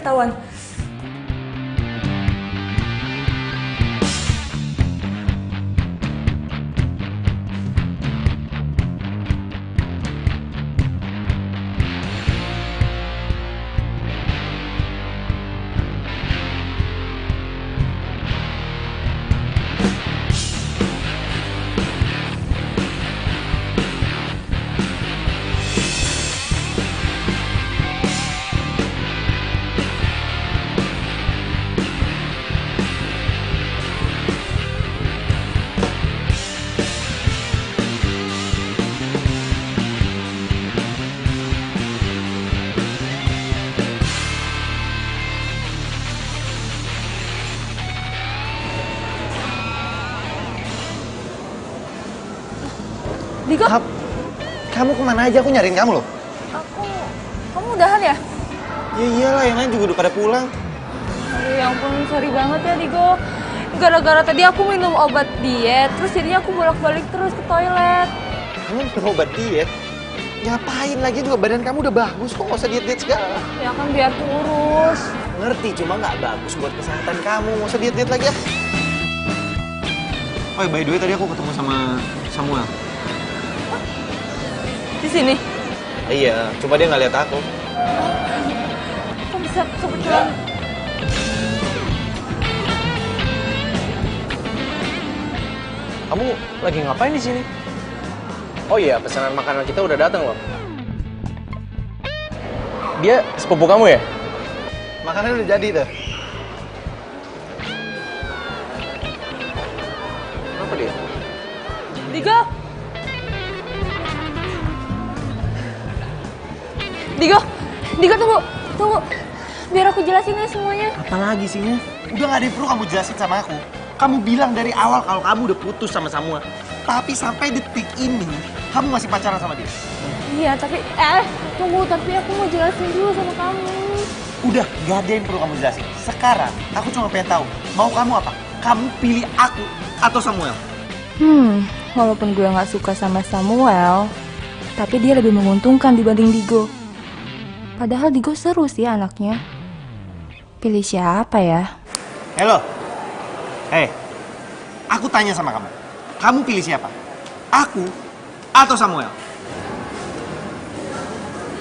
ketahuan. Diko? Kamu kemana aja? Aku nyariin kamu loh. Kamu udahan ya? Ya iyalah, yang lain juga udah pada pulang. Aduh ya ampun, sorry banget ya Digo. Gara-gara tadi aku minum obat diet, terus jadinya aku bolak-balik terus ke toilet. Kamu minum obat diet? Ngapain lagi juga, badan kamu udah bagus kok, nggak usah diet-diet segala. Ya kan biar kurus. Ngerti, cuma nggak bagus buat kesehatan kamu, nggak usah diet-diet lagi ya. Oh by the way, tadi aku ketemu sama Samuel. Di sini? Iya, cuma dia nggak lihat aku. Kok bisa kebetulan? Kamu lagi ngapain di sini? Oh iya, pesanan makanan kita udah datang loh. Dia sepupu kamu ya? Makanannya udah jadi tuh. Apa dia? Digo! Digo tunggu. Biar aku jelasin ya semuanya. Apalagi sih, udah nggak ada yang perlu kamu jelasin sama aku. Kamu bilang dari awal kalau kamu udah putus sama Samuel. Tapi sampai detik ini, kamu masih pacaran sama dia. Iya, tapi tapi aku mau jelasin dulu sama kamu. Udah, gak ada yang perlu kamu jelasin. Sekarang, aku cuma pengen tahu, mau kamu apa? Kamu pilih aku atau Samuel? Walaupun gue nggak suka sama Samuel, tapi dia lebih menguntungkan dibanding Digo. Padahal Digo seru sih anaknya. Pilih siapa ya? Halo. Aku tanya sama kamu. Kamu pilih siapa? Aku atau Samuel?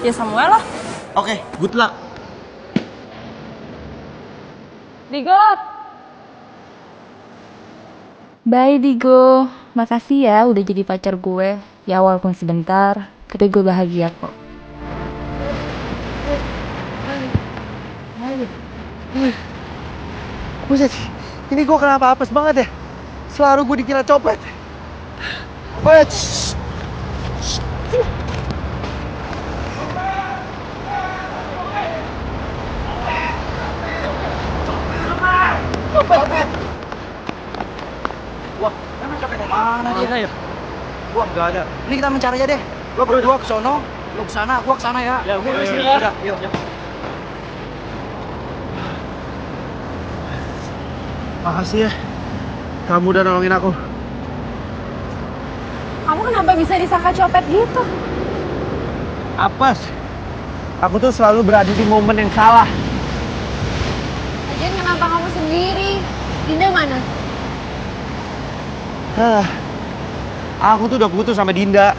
Ya Samuel lah. Oke, good luck. Digo. Bye Digo. Makasih ya udah jadi pacar gue. Ya walaupun sebentar, tapi gue bahagia kok. Buset, ini gue kenapa apes banget ya? Selalu gue dikira copet. Wah, mana dia ya? Gua nggak ada. Ini kita mencari aja deh. Gua berdua ke sono, lu ke sana, gua ke sana ya. Ya, gua ke sini. Udah, yuk. Makasih ya, kamu udah nolongin aku. Kamu kenapa bisa disangka copet gitu? Apes. Aku tuh selalu berada di momen yang salah. Lagian kenapa kamu sendiri? Dinda mana? Aku tuh udah putus sama Dinda.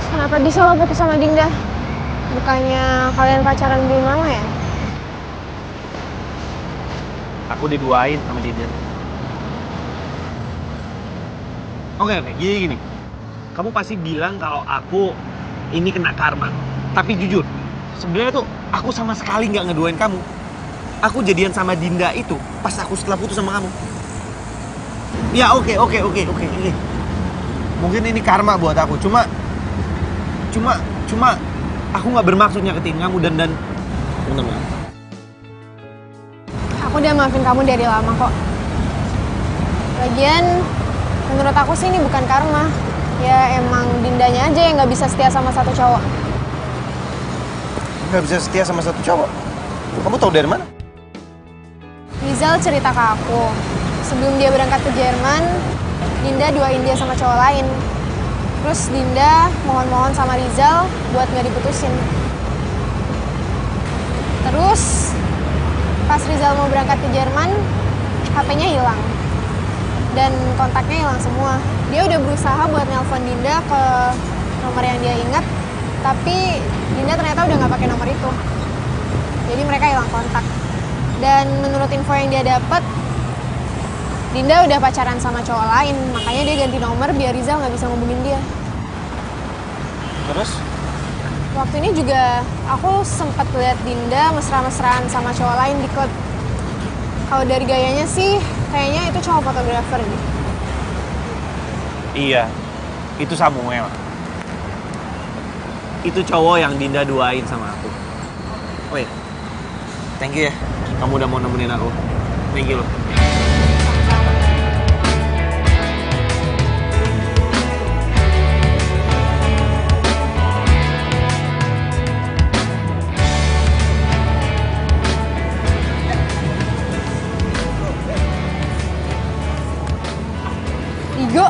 Kenapa bisa lo putus sama Dinda? Bukannya kalian pacaran belum lama ya? Aku diduain sama Dinda. Oke, gini. Kamu pasti bilang kalau aku ini kena karma. Tapi jujur, sebenarnya tuh aku sama sekali nggak ngeduain kamu. Aku jadian sama Dinda itu pas aku setelah putus sama kamu. Ya oke. Mungkin ini karma buat aku. Cuma aku nggak bermaksud nyakitin kamu dan bener. Aku udah maafin kamu dari lama kok. Lagian, menurut aku sih ini bukan karma. Ya emang Dindanya aja yang nggak bisa setia sama satu cowok. Nggak bisa setia sama satu cowok? Kamu tahu dari mana? Rizal cerita ke aku, sebelum dia berangkat ke Jerman, Dinda duain dia sama cowok lain. Terus Dinda mohon-mohon sama Rizal buat nggak diputusin. Terus pas Rizal mau berangkat ke Jerman, HP-nya hilang. Dan kontaknya hilang semua. Dia udah berusaha buat nelpon Dinda ke nomor yang dia ingat, tapi Dinda ternyata udah nggak pakai nomor itu. Jadi mereka hilang kontak. Dan menurut info yang dia dapat, Dinda udah pacaran sama cowok lain, makanya dia ganti nomor biar Rizal nggak bisa ngubungin dia. Terus? Waktu ini juga aku sempat lihat Dinda mesra-mesraan sama cowok lain di klub. Kalau dari gayanya sih, kayaknya itu cowok fotografer gitu. Iya, itu Samuel. Itu cowok yang Dinda duain sama aku. Wait, thank you ya. Kamu udah mau nemenin aku. Thank you loh. Digo,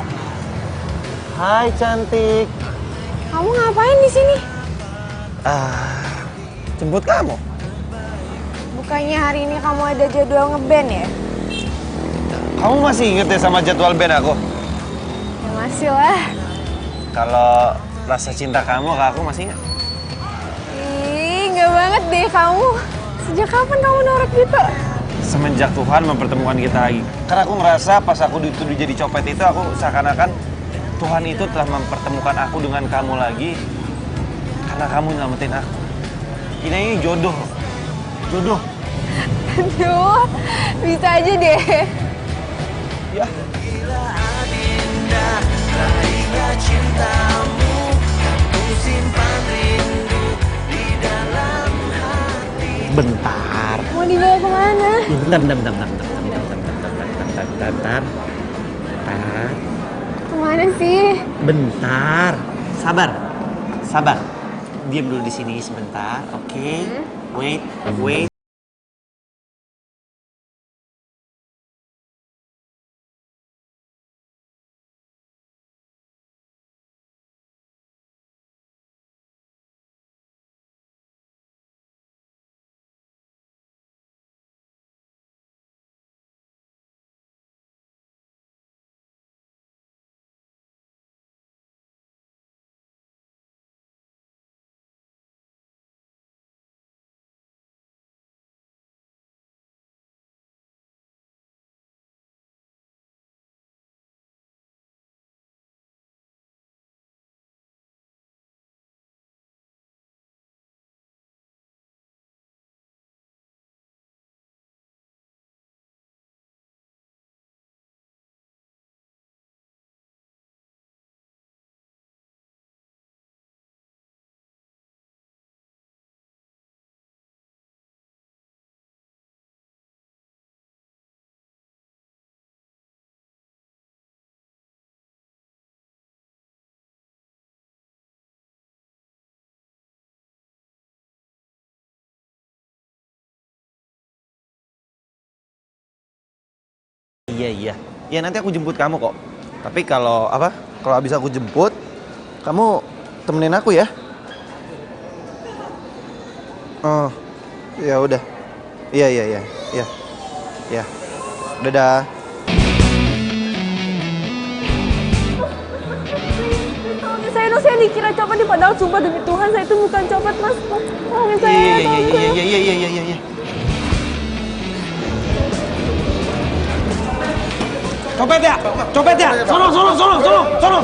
Hai cantik. kamu ngapain di sini? Jemput kamu. Bukannya hari ini kamu ada jadwal ngeband ya? Kamu masih inget ya sama jadwal band aku? Ya masih lah. Kalau rasa cinta kamu ke aku masih ingat? Ih, nggak banget deh kamu. Sejak kapan kamu norak gitu? Semenjak Tuhan mempertemukan kita lagi. Karena aku ngerasa pas aku dituduh jadi copet itu, aku seakan-akan Tuhan itu telah mempertemukan aku dengan kamu lagi. Karena kamu nyelamatin aku. Ini jodoh. Jodoh. Aduh, bisa aja deh. Ya. Bentar. Mau dibawa kemana? Bentar. Kemana sih? Bentar. Sabar. Diam dulu di sini sebentar, oke? Wait. Iya. Ya nanti aku jemput kamu kok. Tapi kalau habis aku jemput, kamu temenin aku ya. Oh, ya udah. Iya. Ya. Dadah. Saya dikira copet nih, padahal sumpah demi Tuhan saya itu bukan copet, Mas. Tolongin saya. Iya. Copet ya. Sono.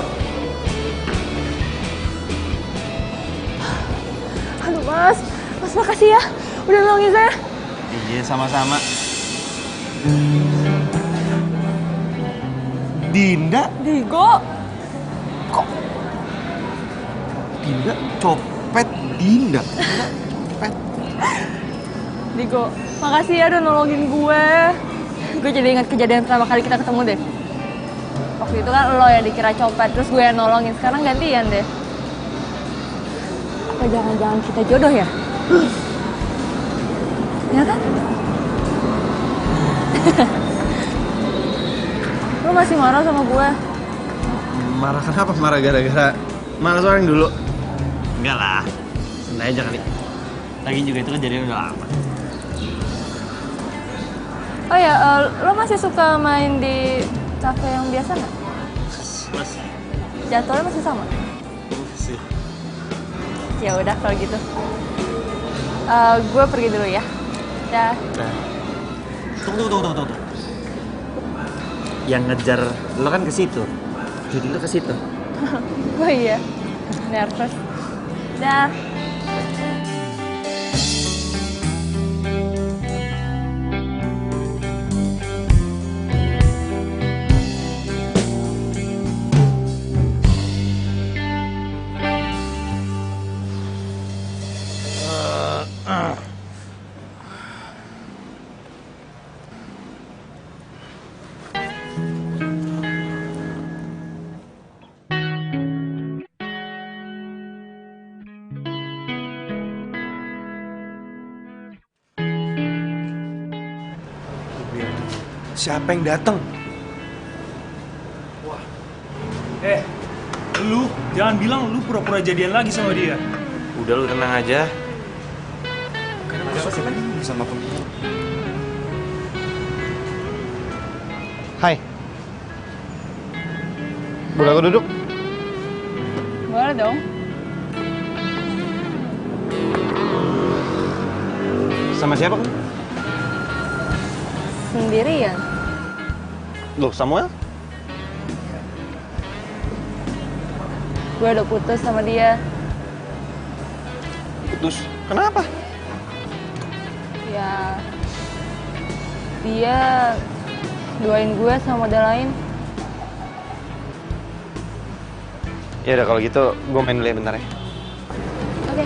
Aduh, Mas makasih ya. Udah nolongin saya. Iya, sama-sama. Dinda? Digo. Kok? Dinda copet Dinda. Copet. Digo, makasih ya udah nolongin gue. Gue jadi ingat kejadian pertama kali kita ketemu deh. Waktu itu kan lo yang dikira copet, terus gue yang nolongin. Sekarang gantian deh. Apa jangan-jangan kita jodoh ya? Ya kan? Lo masih marah sama gue? Marah kenapa? Marah gara-gara malas orang dulu? Enggak lah, santai aja kali. Lagi juga itu kejadian udah lama. Oh ya, lo masih suka main di cafe yang biasa nggak? Masih. Jadwalnya masih sama? Masih. Ya udah kalau gitu. Gue pergi dulu ya. Dah. Tunggu. Yang ngejar lo kan ke situ. Jadi lo ke situ. Oh iya, nervous. Dah. Siapa yang datang? Lu jangan bilang lu pura-pura jadian lagi sama dia. Udah lu tenang aja. Sama pemimpin. Hai. Boleh aku duduk? Boleh dong. Sama siapa kan? Sendirian. Loh, Samuel? Gue udah putus sama dia. Putus? Kenapa? Ya, dia duain gue sama model lain. Ya udah kalau gitu, gue main dulu ya bentar ya. Oke.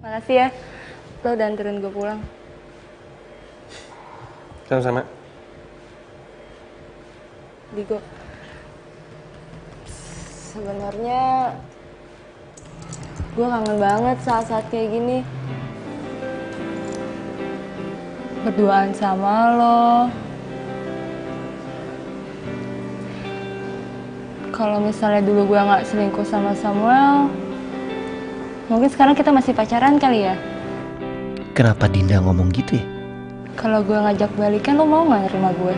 Makasih ya, lo udah anterin gue pulang. Sama-sama. Digo, sebenarnya gue kangen banget saat-saat kayak gini. Berduaan sama lo. Kalau misalnya dulu gue nggak selingkuh sama Samuel, mungkin sekarang kita masih pacaran kali ya? Kenapa Dinda ngomong gitu ya? Kalau gue ngajak balikan, lo mau nggak nerima gue?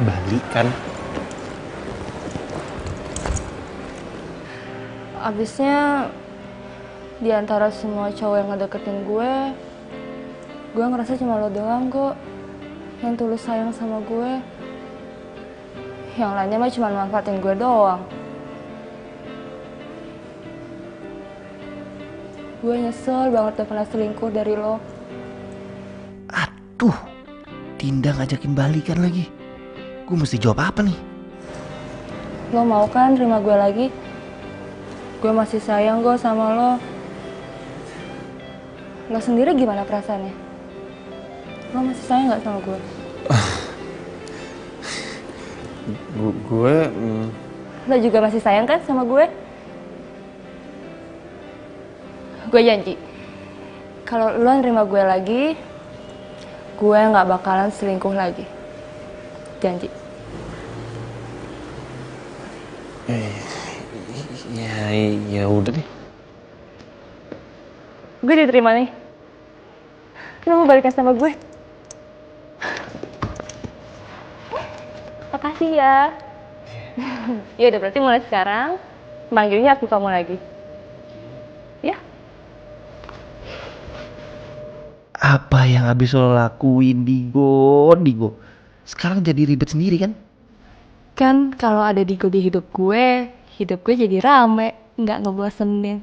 Balikan? Abisnya di antara semua cowok yang ngedeketin gue ngerasa cuma lo doang kok yang tulus sayang sama gue. Yang lainnya mah cuma manfaatin gue doang. Gue nyesel banget udah pernah selingkuh dari lo. Aduh, Dinda ngajakin balikan lagi. Gue mesti jawab apa nih? Lo mau kan terima gue lagi? Gue masih sayang kok sama lo. Lo sendiri gimana perasaannya? Lo masih sayang gak sama gue? Lo juga masih sayang kan sama gue? Gue janji, kalau lo nerima gue lagi, gue gak bakalan selingkuh lagi. Janji. Ya udah deh. Gue diterima nih. Lo mau balikan sama gue? Makasih ya. Ya udah, berarti mulai sekarang manggilnya aku kamu lagi. Ya? Apa yang habis lo lakuin, Digo? Sekarang jadi ribet sendiri kan? Kan kalau ada Digo di hidup gue jadi rame, nggak ngebosenin.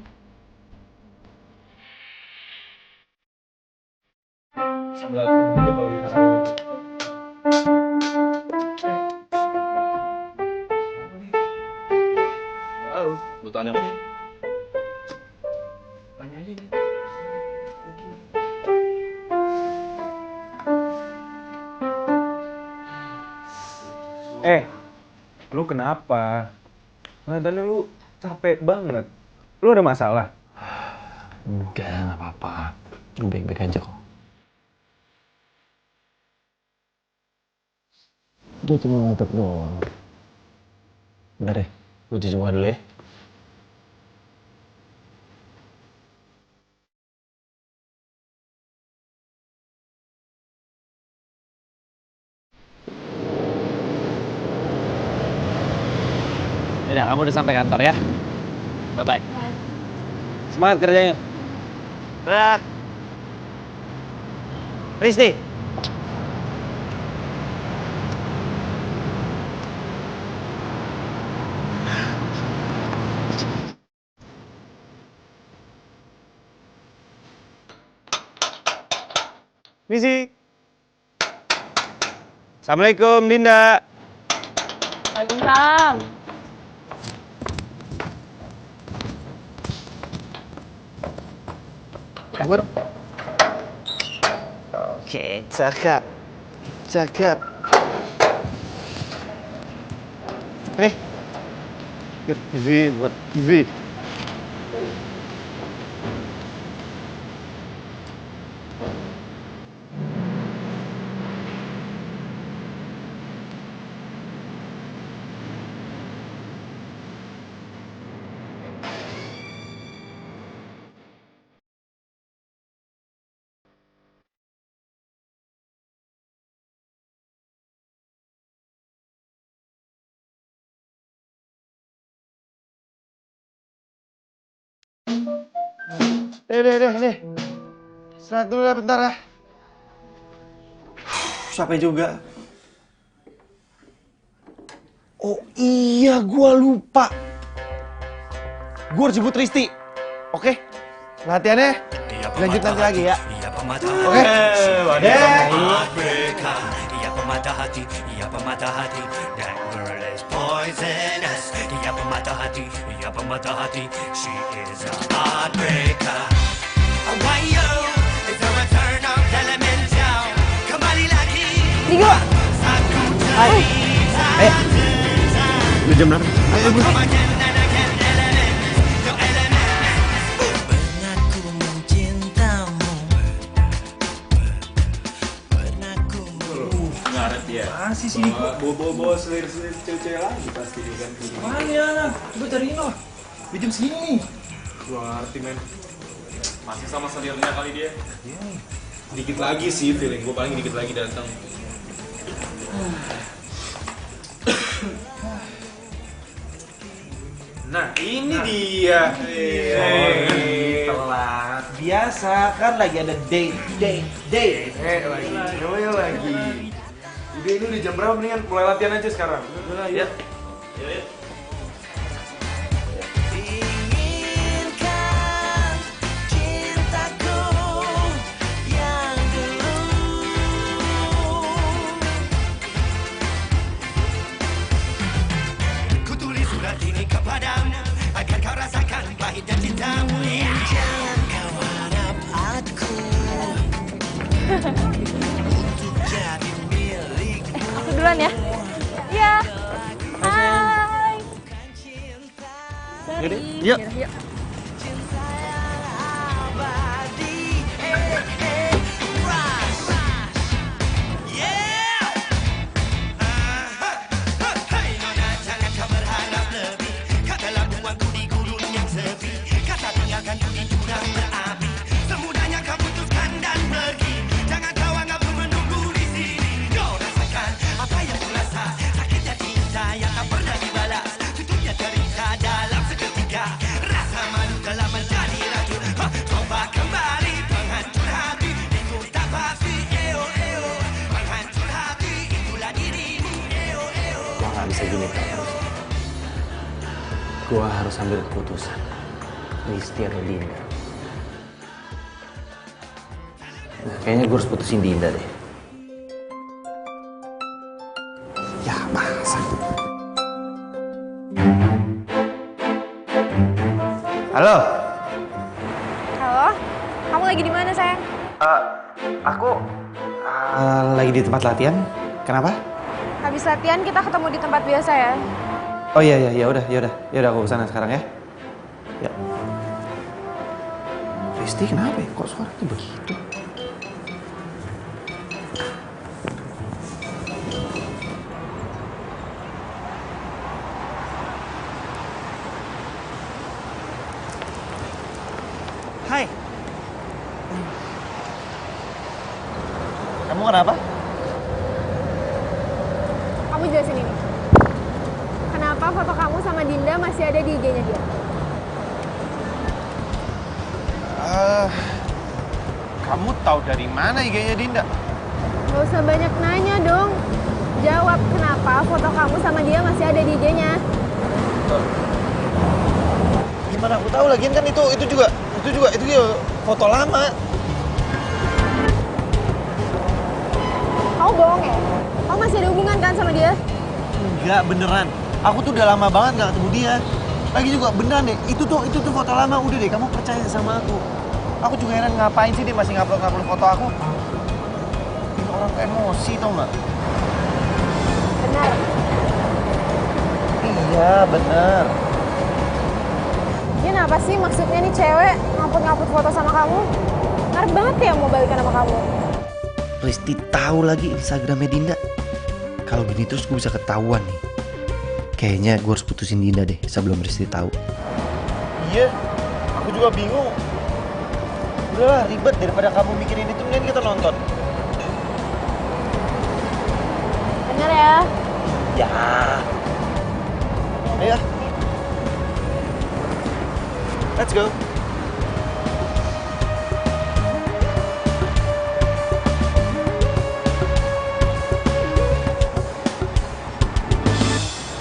Lu tanya. Lu kenapa? Tadi lu capek banget. Lu ada masalah? Enggak, nggak apa-apa. Gue baik-baik aja kok. Dia cuma ngantuk doang. Bentar deh, gue cuci muka dulu ya. Udah, kamu udah sampai kantor ya? Bye-bye. Semangat kerjanya. Berat. Risti. Misi. Assalamualaikum, Dinda. Waalaikumsalam. Oke, cakep. Cakep. Nih. Buat TV. Deh. Istirahat dulu ya bentar ya. Sampai juga. Oh iya, gua lupa. Gue harus jemput Risti. Oke? Latihannya lanjut nanti lagi ya. Oke? Ia pemata hati, ia pemata hati. That girl is poisonous. Ia pemata hati. She is a heartbreaker. Wayo, it's a return of Elemental. Kembali lagi. Digo. Hai. Udah jam berapa? Ayo, bro. Masih sih bawa selir-selir cewek-cewek lagi pasti kan. Makanya, gue cariin loh. Di jam segini. Gue ngerti men. Masih sama selirnya kali dia. Dikit lagi sih feeling gue, paling dikit lagi datang. Nah, ini dia. Telat. Biasa kan lagi ada date. Namanya lagi. Udah ini udah jam berapa, mendingan mulai latihan aja sekarang. Udah, ya. Yuk. Kutulis surat ini kepadamu agar kau rasakan pahitnya cintamu. Jangan kau harap aku untuk jadi milikmu. Aku duluan ya. Iya. Hai. Yaudah, yuk. Yuk. Gua nggak bisa gini terus. Gua harus ambil keputusan. Risti atau Dinda. Nah, kayaknya gue harus putusin Dinda deh. Ya masa? Halo. Halo, kamu lagi di mana sayang? Aku lagi di tempat latihan. Kenapa? Habis latihan kita ketemu di tempat biasa ya. Oh iya ya udah aku kesana sekarang ya. Ya. Risti kenapa ya? Kok suaranya begitu? Hai. Kamu kenapa? Kamu jelasin ini. Kenapa foto kamu sama Dinda masih ada di IG-nya dia? Kamu tahu dari mana IG-nya Dinda? Gak usah banyak nanya dong. Jawab kenapa foto kamu sama dia masih ada di IG-nya. Gimana aku tahu lagian kan itu juga foto lama. Kamu bohong ya? Kamu masih ada hubungan kan sama dia? Enggak, beneran. Aku tuh udah lama banget gak ketemu dia. Lagi juga beneran deh, itu tuh foto lama. Udah deh, kamu percaya sama aku. Aku juga heran ngapain sih dia masih ngupload foto aku. Bikin orang emosi tau gak? Benar. Iya, bener. Dia kenapa sih maksudnya nih cewek ngupload foto sama kamu? Ngarep banget ya mau balikan sama kamu. Risti tahu lagi Instagramnya Dinda. Kalau gini terus gue bisa ketahuan nih. Kayaknya gue harus putusin Dinda deh sebelum Risti tahu. Iya, aku juga bingung. Udahlah, ribet daripada kamu mikirin itu, mending kita nonton. Bener ya? Ya. Ayo. Let's go.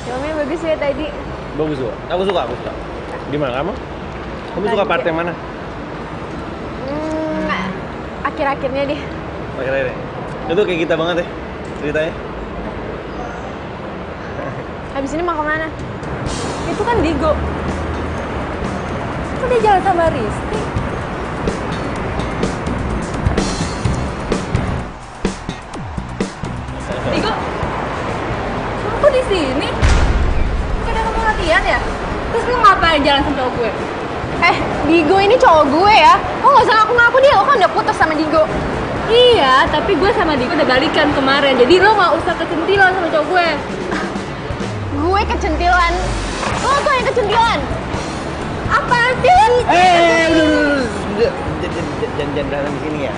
Filmnya bagus ya tadi. Bagus juga. Aku suka. Gimana kamu? Kamu suka part yang mana? Akhir-akhirnya deh. Akhirnya deh. Itu kayak kita banget ya ceritanya. Habis ini mau kemana? Itu kan Digo. Kok dia jalan sama Risti? Digo, kok di sini? Bukannya kamu latihan ya? Terus lu ngapain jalan sama cowok gue? Digo ini cowok gue ya. Lo gak usah ngaku-ngaku dia, lo kan udah putus sama Digo. Iya, tapi gue sama Digo udah balikan kemarin. Jadi lo gak usah kecentilan sama cowok gue. Gue kecentilan. Lo tuh yang kecentilan. Apa sih? Udah. Jangan berantem di sini ya.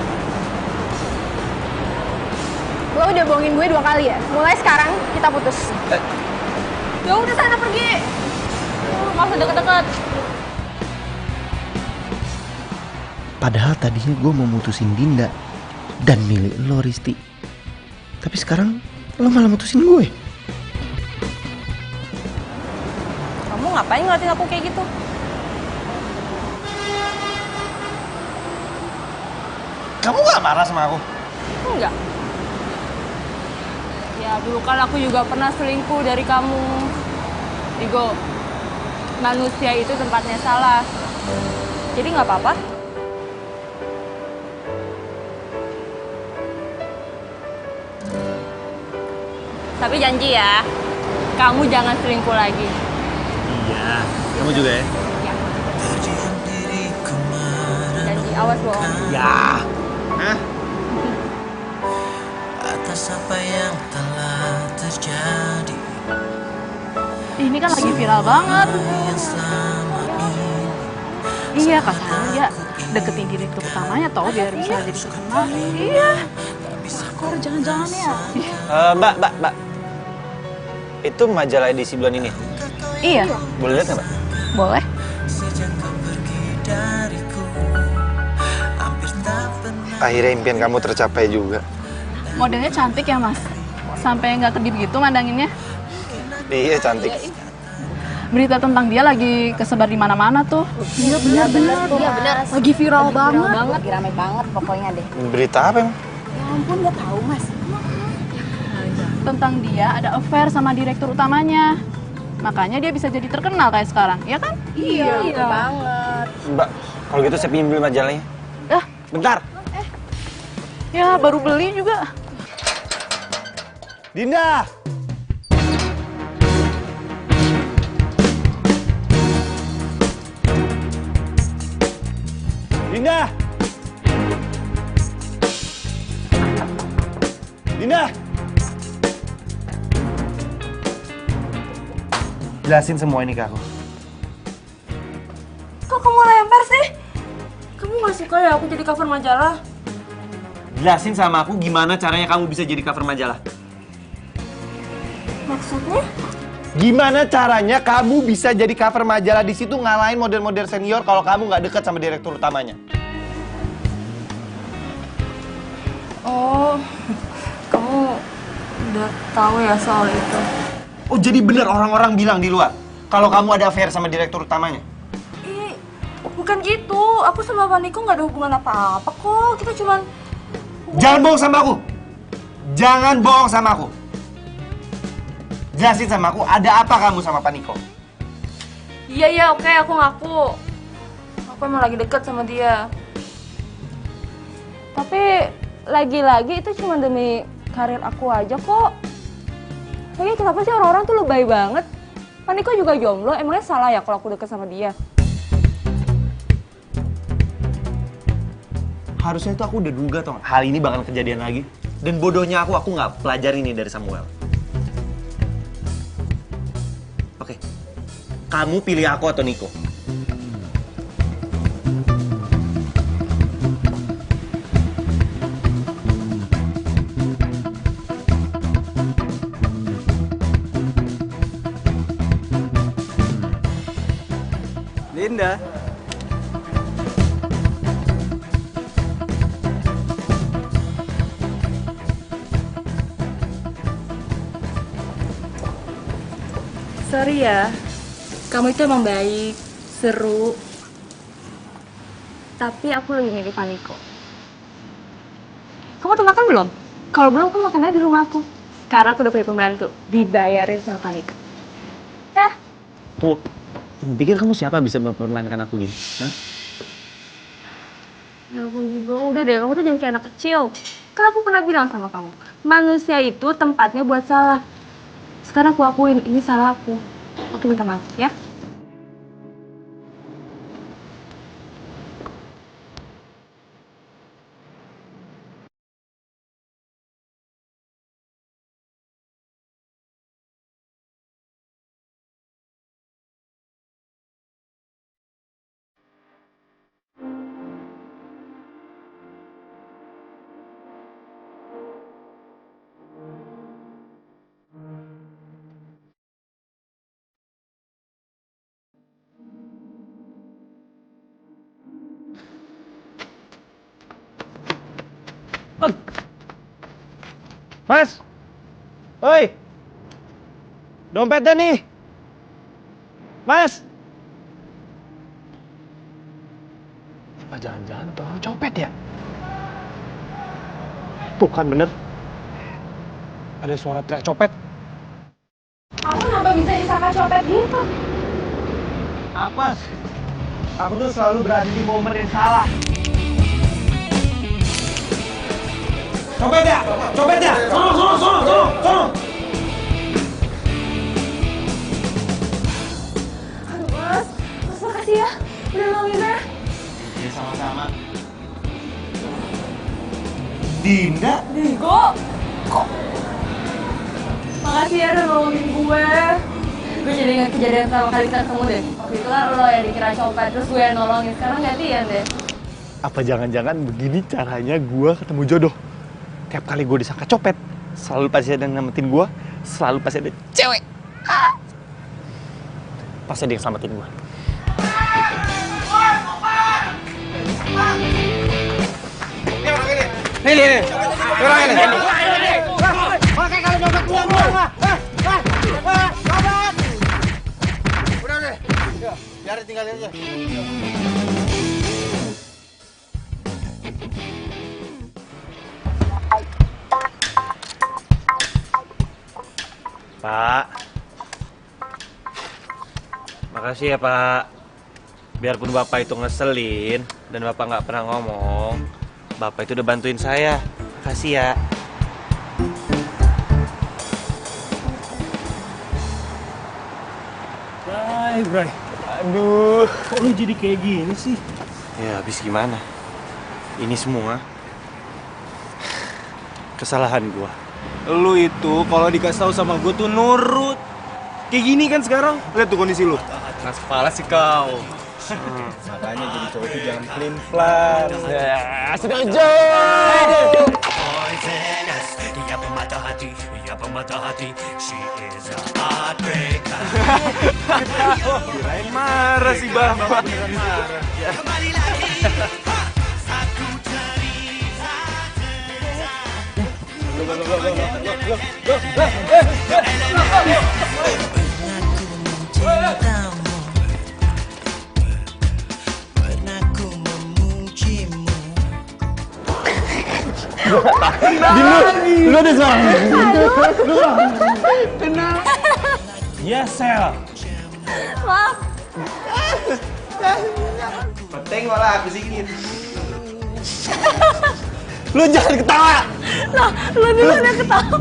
Lo udah bohongin gue 2 kali ya. Mulai sekarang kita putus. Ya udah sana pergi. nggak usah deket-deket. Padahal tadinya gue mau mutusin Dinda dan milih lo, Risti. Tapi sekarang lo malah mutusin gue. Kamu ngapain ngeliatin aku kayak gitu? Kamu gak marah sama aku? Enggak. Ya dulu kan aku juga pernah selingkuh dari kamu. Digo, manusia itu tempatnya salah. Jadi nggak apa-apa. Tapi janji ya, kamu jangan selingkuh lagi. Iya, kamu juga ya? Ya. Janji, awas bohong. Ya. Hah? Atas apa yang telah terjadi. Ini kan lagi viral banget. Iya, katanya dia deketin direktur utamanya tau biar bisa jadi terkenal. Iya. Kok jangan-jangan ya? Mbak. Itu majalah edisi bulan ini? Iya. Boleh lihat nggak, Mbak? Boleh. Akhirnya impian kamu tercapai juga. Modelnya cantik ya, Mas? Sampai nggak kedip gitu mandanginnya. Iya, cantik. Berita tentang dia lagi kesebar di mana-mana tuh. Iya benar. Iya benar. Lagi viral banget. Lagi rame banget pokoknya deh. Berita apa emang? Ya ampun, nggak tahu Mas. Tentang dia ada affair sama direktur utamanya. Makanya dia bisa jadi terkenal kayak sekarang, ya kan? Iya banget. Mbak, kalau gitu saya pinjem dulu majalahnya. Bentar. Ya baru beli juga. Dinda! Dinda! Dinda! Jelasin semua ini ke aku. Kok kamu lempar sih? Kamu gak suka ya aku jadi cover majalah? Jelasin sama aku gimana caranya kamu bisa jadi cover majalah. Maksudnya? Gimana caranya kamu bisa jadi cover majalah di situ ngalahin model-model senior kalau kamu nggak dekat sama direktur utamanya? Oh, kamu udah tahu ya soal itu? Oh, jadi bener orang-orang bilang di luar kalau kamu ada affair sama direktur utamanya? Bukan gitu, aku sama Pak Niko nggak ada hubungan apa-apa kok. Kita cuman... Jangan bohong sama aku! Jangan bohong sama aku! Jelasin sama aku, ada apa kamu sama Pak Niko? Iya, oke, aku ngaku. Aku emang lagi deket sama dia. Tapi lagi-lagi itu cuma demi karir aku aja kok. Lagi kenapa sih orang-orang tuh lebay banget? Pak Niko juga jomblo, emangnya salah ya kalau aku deket sama dia? Harusnya itu aku udah duga tau gak? Hal ini bakal kejadian lagi. Dan bodohnya aku nggak pelajari ini dari Samuel. Oke, kamu pilih aku atau Niko? Linda. Sorry ya, kamu itu emang baik, seru. Tapi aku lebih milih Pak Niko. Kamu udah makan belum? Kalau belum, kamu makan aja di rumah aku. Karena aku udah punya pembantu, dibayarin sama Pak Niko. Ya. Tuh, pikir kamu siapa bisa mempermainkan aku gini? Hah? Ya aku juga, udah deh, kamu tuh jangan kayak anak kecil. Kan aku pernah bilang sama kamu, manusia itu tempatnya buat salah. Sekarang aku akuin, ini salah aku. Aku minta maaf, ya. Mas! Oi! Dompetnya nih! Mas! Apa jangan-jangan tuh orang copet ya? Bukan bener. Ada suara teriak copet. Aku kenapa bisa disangka copet gitu? Apa? Aku tuh selalu berada di momen yang salah. Copet ya! Copet ya! Sono! Aduh mas makasih ya udah nolongin saya. Ya sama-sama. Dinda? Digo, kok? Makasih ya udah nolongin gue. Gue jadi ingat kejadian sama kali ketemu deh. Waktu itu kan lo yang dikira copet, terus gue yang nolongin. Sekarang gantian deh. Apa jangan-jangan begini caranya gue ketemu jodoh? Tiap kali gue disangka copet, selalu pasti ada yang nyelamatin gue, selalu pasti ada cewek. Pasti ada yang selamatin gue. Nih. Orang ini. Oke, kalau dompet gua. Udah. Biarin tinggalin aja. Pak, makasih ya Pak. Biarpun Bapak itu ngeselin dan Bapak nggak pernah ngomong, Bapak itu udah bantuin saya. Makasih ya. Bray. Aduh, kok lu jadi kayak gini sih? Ya, habis gimana? Ini semua kesalahan gua. Lu itu kalau dikasih tahu sama gue tuh nurut. Kayak gini kan sekarang. Lihat tuh kondisi lu. Keras kepala sih kau. Makanya jadi cowok itu jangan pelin-pelan. Ya, setuju. Poisonous, ia pemata hati, she is a heartbreaker. Kirain marah sih Bapak. Beneran marah. Kembali lagi, aku cerita. Lu ada suara. Tenang. Yes, Sel. Maaf. Penting malah aku sikit. Lu jangan ketawa. Nah, lu dulu yang ketawa.